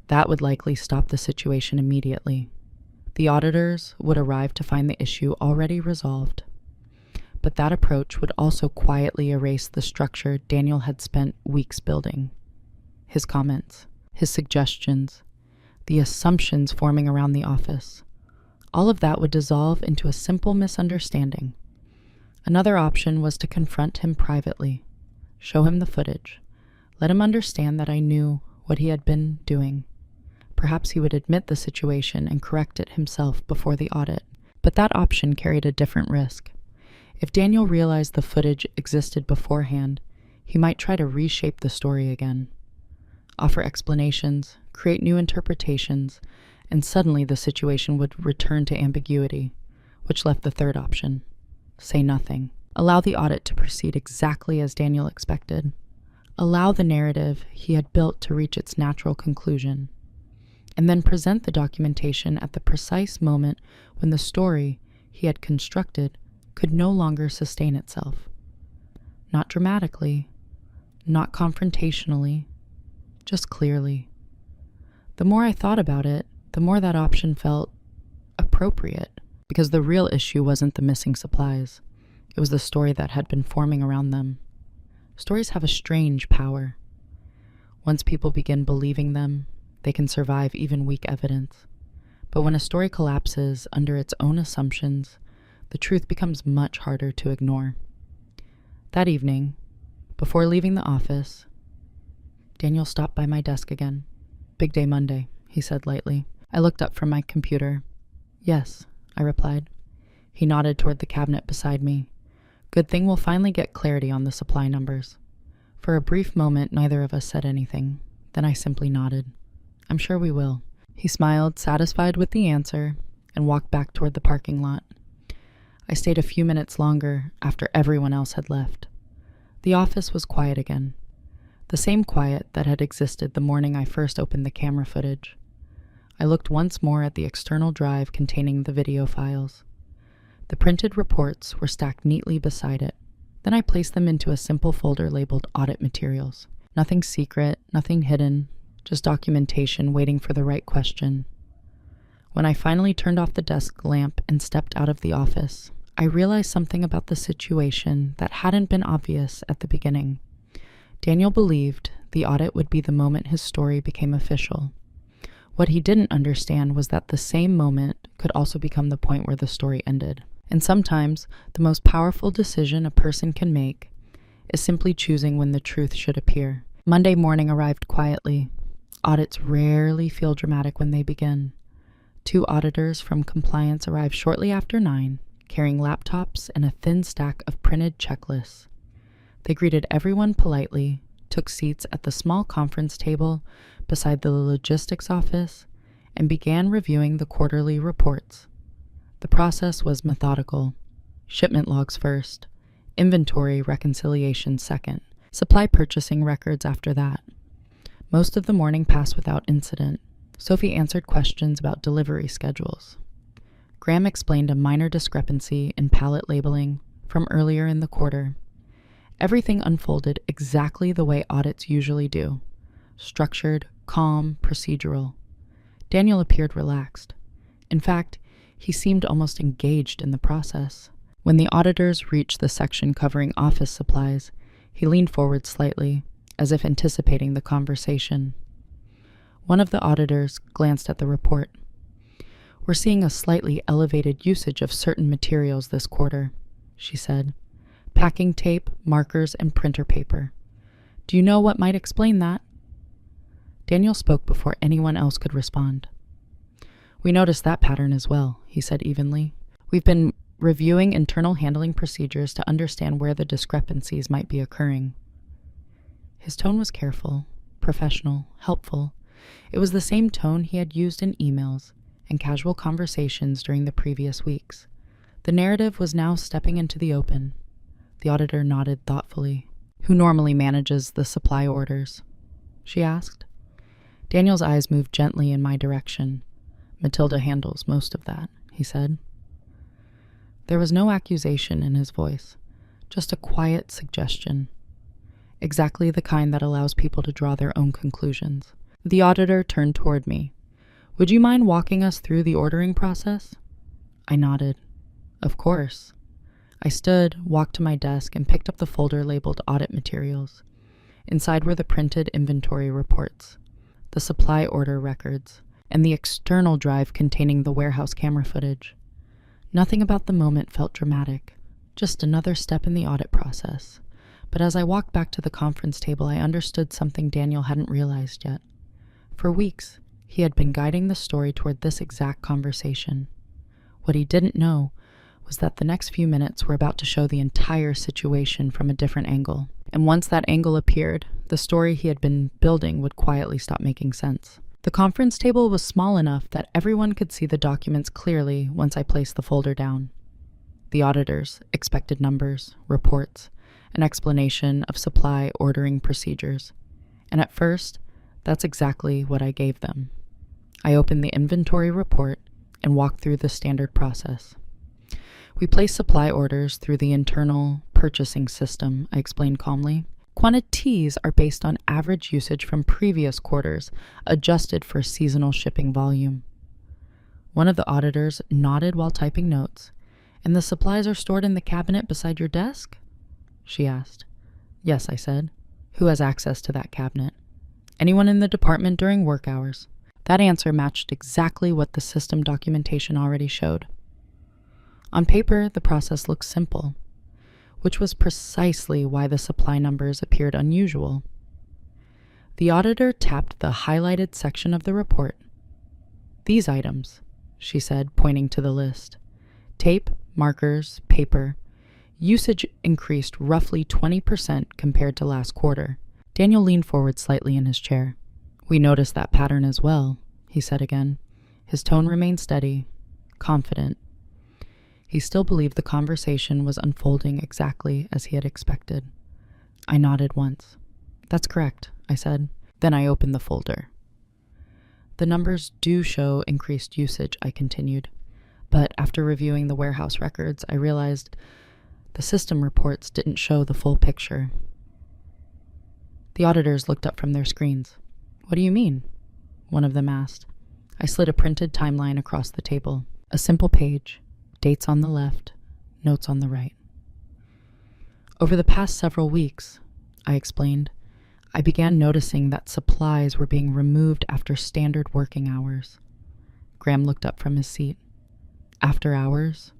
S1: That would likely stop the situation immediately. The auditors would arrive to find the issue already resolved. But that approach would also quietly erase the structure Daniel had spent weeks building. His comments, his suggestions, the assumptions forming around the office. All of that would dissolve into a simple misunderstanding. Another option was to confront him privately, show him the footage, let him understand that I knew what he had been doing. Perhaps he would admit the situation and correct it himself before the audit, but that option carried a different risk. If Daniel realized the footage existed beforehand, he might try to reshape the story again, offer explanations, create new interpretations, and suddenly the situation would return to ambiguity, which left the third option: say nothing. Allow the audit to proceed exactly as Daniel expected. Allow the narrative he had built to reach its natural conclusion. and then present the documentation at the precise moment when the story he had constructed could no longer sustain itself. Not dramatically, not confrontationally, just clearly. The more I thought about it, the more that option felt appropriate, because the real issue wasn't the missing supplies. It was the story that had been forming around them. Stories have a strange power. Once people begin believing them, they can survive even weak evidence. But when a story collapses under its own assumptions, the truth becomes much harder to ignore. That evening, before leaving the office, Daniel stopped by my desk again. "Big day Monday," he said lightly. I looked up from my computer. "Yes," I replied. He nodded toward the cabinet beside me. "Good thing we'll finally get clarity on the supply numbers." For a brief moment, neither of us said anything. Then I simply nodded. "I'm sure we will." He smiled, satisfied with the answer, and walked back toward the parking lot. I stayed a few minutes longer after everyone else had left. The office was quiet again. The same quiet that had existed the morning I first opened the camera footage. I looked once more at the external drive containing the video files. The printed reports were stacked neatly beside it. Then I placed them into a simple folder labeled Audit Materials. Nothing secret, nothing hidden, just documentation waiting for the right question. When I finally turned off the desk lamp and stepped out of the office, I realized something about the situation that hadn't been obvious at the beginning. Daniel believed the audit would be the moment his story became official. What he didn't understand was that the same moment could also become the point where the story ended. And sometimes, the most powerful decision a person can make is simply choosing when the truth should appear. Monday morning arrived quietly. Audits rarely feel dramatic when they begin. 2 auditors from compliance arrived shortly after 9, carrying laptops and a thin stack of printed checklists. They greeted everyone politely, took seats at the small conference table beside the logistics office, and began reviewing the quarterly reports. The process was methodical. Shipment logs first, inventory reconciliation second, supply purchasing records after that. Most of the morning passed without incident. Sophie answered questions about delivery schedules. Graham explained a minor discrepancy in pallet labeling from earlier in the quarter. Everything unfolded exactly the way audits usually do. Structured, calm, procedural. Daniel appeared relaxed. In fact, he seemed almost engaged in the process. When the auditors reached the section covering office supplies, he leaned forward slightly, as if anticipating the conversation. One of the auditors glanced at the report. "We're seeing a slightly elevated usage of certain materials this quarter," she said. "Packing tape, markers, and printer paper. Do you know what might explain that?" Daniel spoke before anyone else could respond. "We noticed that pattern as well," he said evenly. "We've been reviewing internal handling procedures to understand where the discrepancies might be occurring." His tone was careful, professional, helpful. It was the same tone he had used in emails and casual conversations during the previous weeks. The narrative was now stepping into the open. The auditor nodded thoughtfully. "Who normally manages the supply orders?" she asked. Daniel's eyes moved gently in my direction. "Matilda handles most of that," he said. There was no accusation in his voice, just a quiet suggestion. Exactly the kind that allows people to draw their own conclusions. The auditor turned toward me. "Would you mind walking us through the ordering process?" I nodded. "Of course." I stood, walked to my desk, and picked up the folder labeled Audit Materials. Inside were the printed inventory reports, the supply order records, and the external drive containing the warehouse camera footage. Nothing about the moment felt dramatic, just another step in the audit process. But as I walked back to the conference table, I understood something Daniel hadn't realized yet. For weeks, he had been guiding the story toward this exact conversation. What he didn't know was that the next few minutes were about to show the entire situation from a different angle. And once that angle appeared, the story he had been building would quietly stop making sense. The conference table was small enough that everyone could see the documents clearly once I placed the folder down. The auditors, expected numbers, reports, an explanation of supply ordering procedures. And at first, that's exactly what I gave them. I opened the inventory report and walked through the standard process. We place supply orders through the internal purchasing system, I explained calmly. Quantities are based on average usage from previous quarters, adjusted for seasonal shipping volume. One of the auditors nodded while typing notes. And the supplies are stored in the cabinet beside your desk? She asked. Yes, I said. Who has access to that cabinet? Anyone in the department during work hours. That answer matched exactly what the system documentation already showed. On paper, the process looked simple, which was precisely why the supply numbers appeared unusual. The auditor tapped the highlighted section of the report. These items, she said, pointing to the list. Tape, markers, paper. Usage increased roughly 20% compared to last quarter. Daniel leaned forward slightly in his chair. We noticed that pattern as well, he said again. His tone remained steady, confident. He still believed the conversation was unfolding exactly as he had expected. I nodded once. That's correct, I said. Then I opened the folder. The numbers do show increased usage, I continued. But after reviewing the warehouse records, I realized the system reports didn't show the full picture. The auditors looked up from their screens. What do you mean? One of them asked. I slid a printed timeline across the table. A simple page, dates on the left, notes on the right. Over the past several weeks, I explained, I began noticing that supplies were being removed after standard working hours. Graham looked up from his seat. After hours?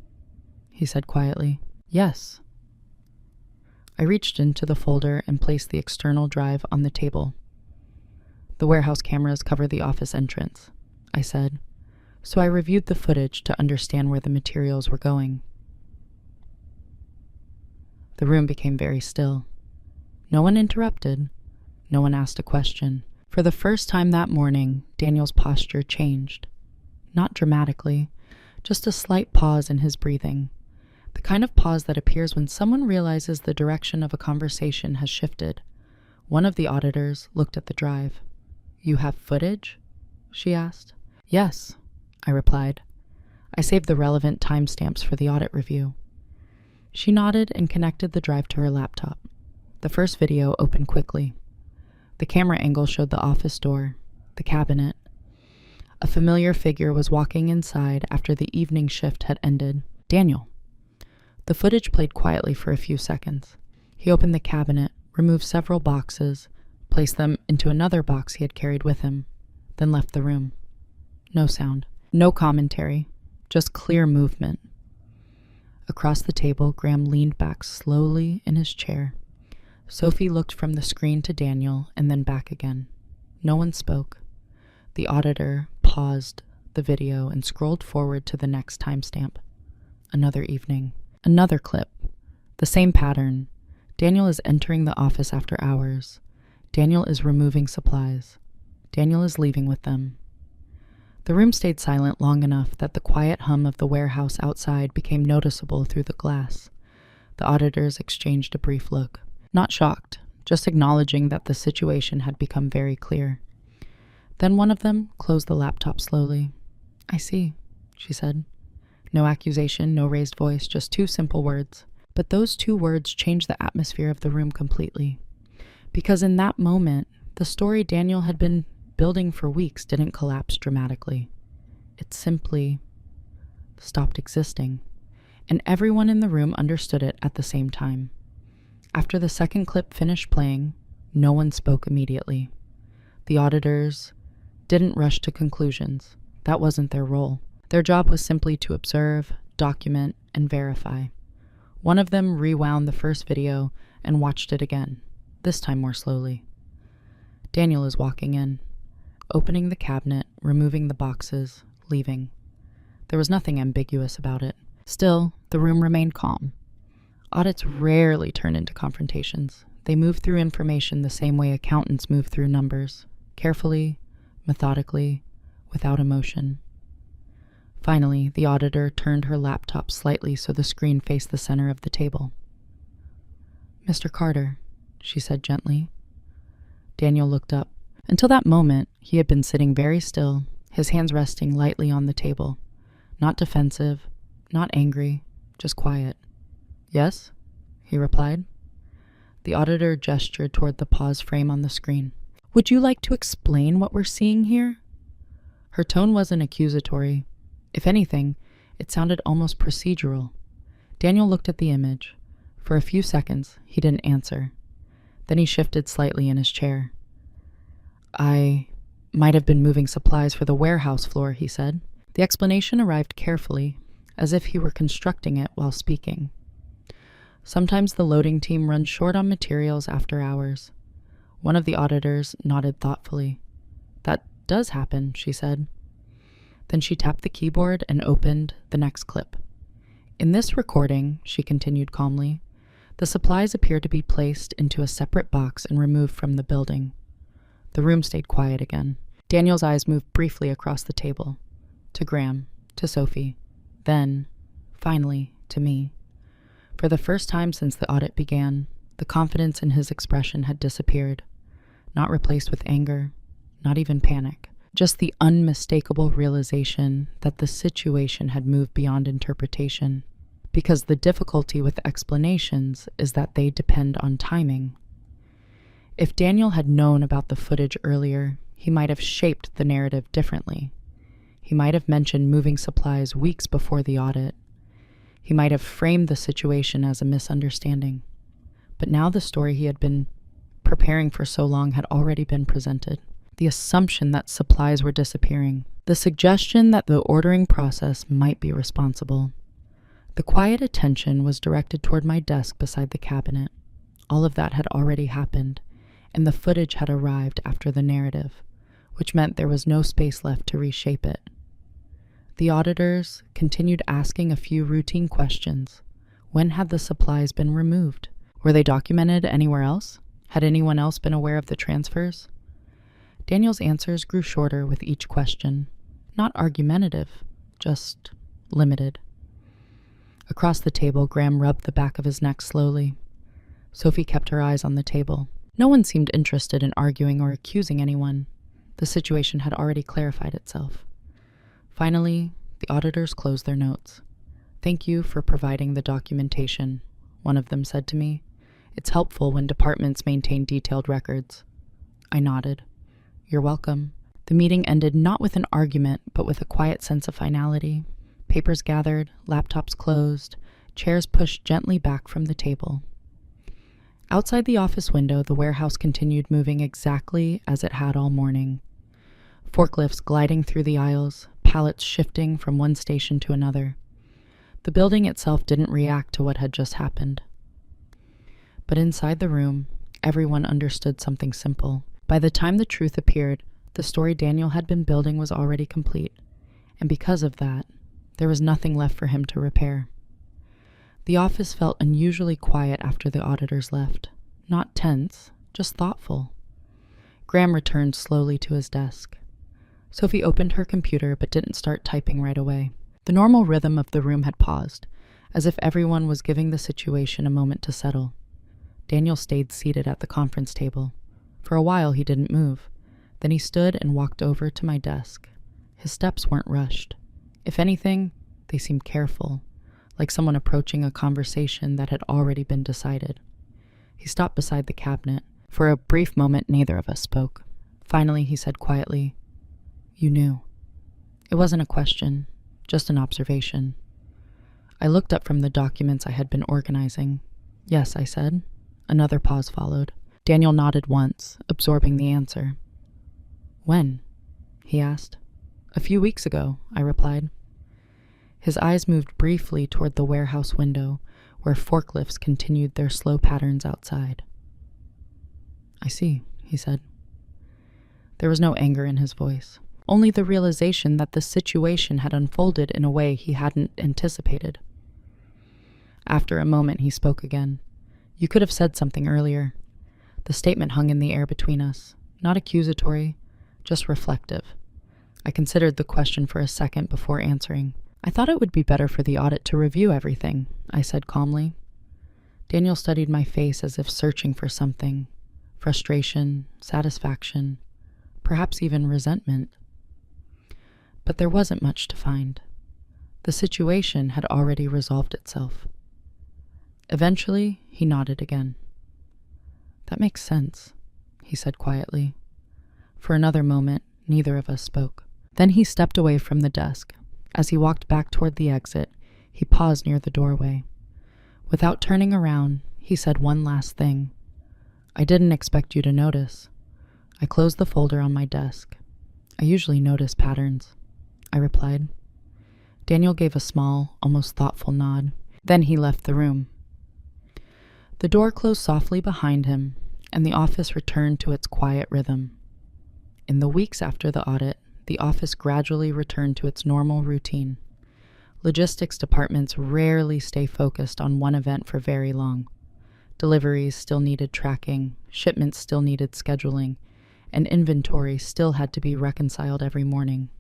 S1: He said quietly. Yes. I reached into the folder and placed the external drive on the table. The warehouse cameras cover the office entrance, I said, so I reviewed the footage to understand where the materials were going. The room became very still. No one interrupted. No one asked a question. For the first time that morning, Daniel's posture changed. Not dramatically, just a slight pause in his breathing. The kind of pause that appears when someone realizes the direction of a conversation has shifted. One of the auditors looked at the drive. You have footage? She asked. Yes, I replied. I saved the relevant timestamps for the audit review. She nodded and connected the drive to her laptop. The first video opened quickly. The camera angle showed the office door, the cabinet. A familiar figure was walking inside after the evening shift had ended. Daniel. The footage played quietly for a few seconds. He opened the cabinet, removed several boxes, placed them into another box he had carried with him, then left the room. No sound, no commentary, just clear movement. Across the table, Graham leaned back slowly in his chair. Sophie looked from the screen to Daniel and then back again. No one spoke. The auditor paused the video and scrolled forward to the next timestamp. Another evening. Another clip. The same pattern. Daniel is entering the office after hours. Daniel is removing supplies. Daniel is leaving with them. The room stayed silent long enough that the quiet hum of the warehouse outside became noticeable through the glass. The auditors exchanged a brief look. Not shocked, just acknowledging that the situation had become very clear. Then one of them closed the laptop slowly. I see, she said. No accusation, no raised voice, just two simple words. But those two words changed the atmosphere of the room completely. Because in that moment, the story Daniel had been building for weeks didn't collapse dramatically. It simply stopped existing. And everyone in the room understood it at the same time. After the second clip finished playing, no one spoke immediately. The auditors didn't rush to conclusions. That wasn't their role. Their job was simply to observe, document, and verify. One of them rewound the first video and watched it again, this time more slowly. Daniel is walking in, opening the cabinet, removing the boxes, leaving. There was nothing ambiguous about it. Still, the room remained calm. Audits rarely turn into confrontations. They move through information the same way accountants move through numbers, carefully, methodically, without emotion. Finally, the auditor turned her laptop slightly so the screen faced the center of the table. Mr. Carter, she said gently. Daniel looked up. Until that moment, he had been sitting very still, his hands resting lightly on the table. Not defensive, not angry, just quiet. "Yes?" he replied. The auditor gestured toward the pause frame on the screen. "Would you like to explain what we're seeing here?" Her tone wasn't accusatory. If anything, it sounded almost procedural. Daniel looked at the image. For a few seconds, he didn't answer. Then he shifted slightly in his chair. "I might have been moving supplies for the warehouse floor," he said. The explanation arrived carefully, as if he were constructing it while speaking. Sometimes the loading team runs short on materials after hours. One of the auditors nodded thoughtfully. "That does happen," she said. Then she tapped the keyboard and opened the next clip. "In this recording," she continued calmly, "the supplies appear to be placed into a separate box and removed from the building." The room stayed quiet again. Daniel's eyes moved briefly across the table, to Graham, to Sophie, then, finally, to me. For the first time since the audit began, the confidence in his expression had disappeared, not replaced with anger, not even panic, just the unmistakable realization that the situation had moved beyond interpretation, because the difficulty with explanations is that they depend on timing. If Daniel had known about the footage earlier, he might have shaped the narrative differently. He might have mentioned moving supplies weeks before the audit. He might have framed the situation as a misunderstanding. But now the story he had been preparing for so long had already been presented. The assumption that supplies were disappearing. The suggestion that the ordering process might be responsible. The quiet attention was directed toward my desk beside the cabinet. All of that had already happened, and the footage had arrived after the narrative, which meant there was no space left to reshape it. The auditors continued asking a few routine questions. When had the supplies been removed? Were they documented anywhere else? Had anyone else been aware of the transfers? Daniel's answers grew shorter with each question. Not argumentative, just limited. Across the table, Graham rubbed the back of his neck slowly. Sophie kept her eyes on the table. No one seemed interested in arguing or accusing anyone. The situation had already clarified itself. Finally, the auditors closed their notes. "Thank you for providing the documentation," one of them said to me. "It's helpful when departments maintain detailed records." I nodded. "You're welcome." The meeting ended not with an argument, but with a quiet sense of finality. Papers gathered, laptops closed, chairs pushed gently back from the table. Outside the office window, the warehouse continued moving exactly as it had all morning. Forklifts gliding through the aisles, pallets shifting from one station to another. The building itself didn't react to what had just happened. But inside the room, everyone understood something simple. By the time the truth appeared, the story Daniel had been building was already complete, and because of that, there was nothing left for him to repair. The office felt unusually quiet after the auditors left. Not tense, just thoughtful. Graham returned slowly to his desk. Sophie opened her computer but didn't start typing right away. The normal rhythm of the room had paused, as if everyone was giving the situation a moment to settle. Daniel stayed seated at the conference table. For a while he didn't move. Then he stood and walked over to my desk. His steps weren't rushed. If anything, they seemed careful, like someone approaching a conversation that had already been decided. He stopped beside the cabinet. For a brief moment, neither of us spoke. Finally, he said quietly, "You knew." It wasn't a question, just an observation. I looked up from the documents I had been organizing. "Yes," I said. Another pause followed. Daniel nodded once, absorbing the answer. "When?" he asked. "A few weeks ago," I replied. His eyes moved briefly toward the warehouse window, where forklifts continued their slow patterns outside. "I see," he said. There was no anger in his voice, only the realization that the situation had unfolded in a way he hadn't anticipated. After a moment, he spoke again. "You could have said something earlier." The statement hung in the air between us, not accusatory, just reflective. I considered the question for a second before answering. "I thought it would be better for the audit to review everything," I said calmly. Daniel studied my face as if searching for something. Frustration, satisfaction, perhaps even resentment. But there wasn't much to find. The situation had already resolved itself. Eventually, he nodded again. "That makes sense," he said quietly. For another moment, neither of us spoke. Then he stepped away from the desk. As he walked back toward the exit, he paused near the doorway. Without turning around, he said one last thing. "I didn't expect you to notice." I closed the folder on my desk. "I usually notice patterns," I replied. Daniel gave a small, almost thoughtful nod. Then he left the room. The door closed softly behind him, and the office returned to its quiet rhythm. In the weeks after the audit, the office gradually returned to its normal routine. Logistics departments rarely stay focused on one event for very long. Deliveries still needed tracking, shipments still needed scheduling, and inventory still had to be reconciled every morning.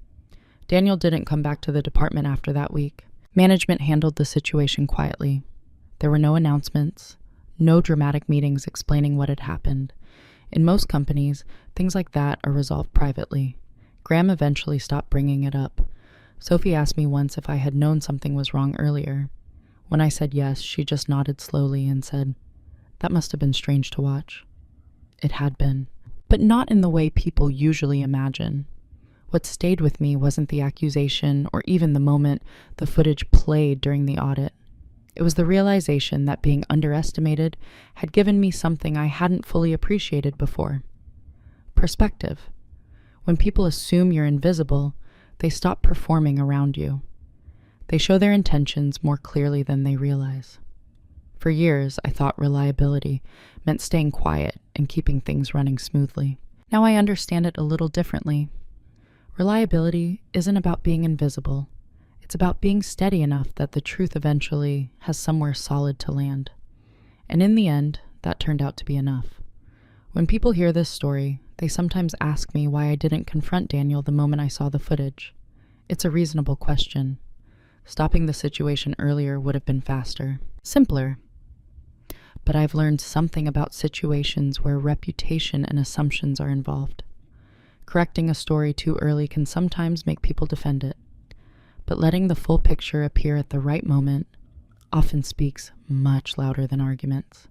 S1: Daniel didn't come back to the department after that week. Management handled the situation quietly. There were no announcements, no dramatic meetings explaining what had happened. In most companies, things like that are resolved privately. Graham eventually stopped bringing it up. Sophie asked me once if I had known something was wrong earlier. When I said yes, she just nodded slowly and said, "That must have been strange to watch." It had been, but not in the way people usually imagine. What stayed with me wasn't the accusation or even the moment the footage played during the audit. It was the realization that being underestimated had given me something I hadn't fully appreciated before. Perspective. When people assume you're invisible, they stop performing around you. They show their intentions more clearly than they realize. For years, I thought reliability meant staying quiet and keeping things running smoothly. Now I understand it a little differently. Reliability isn't about being invisible. It's about being steady enough that the truth eventually has somewhere solid to land. And in the end, that turned out to be enough. When people hear this story, they sometimes ask me why I didn't confront Daniel the moment I saw the footage. It's a reasonable question. Stopping the situation earlier would have been faster, simpler. But I've learned something about situations where reputation and assumptions are involved. Correcting a story too early can sometimes make people defend it. But letting the full picture appear at the right moment often speaks much louder than arguments.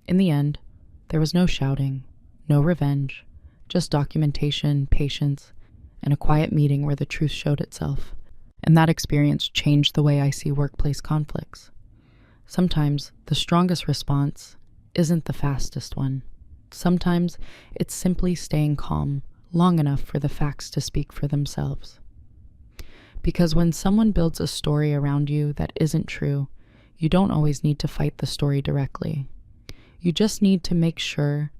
S1: In the end, there was no shouting, no revenge, just documentation, patience, and a quiet meeting where the truth showed itself. And that experience changed the way I see workplace conflicts. Sometimes the strongest response isn't the fastest one. Sometimes it's simply staying calm long enough for the facts to speak for themselves. Because when someone builds a story around you that isn't true, you don't always need to fight the story directly. You just need to make sure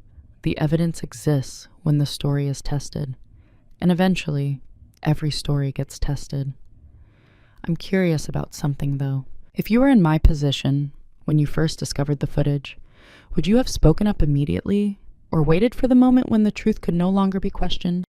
S1: the evidence exists when the story is tested. And eventually, every story gets tested. I'm curious about something, though. If you were in my position when you first discovered the footage, would you have spoken up immediately or waited for the moment when the truth could no longer be questioned?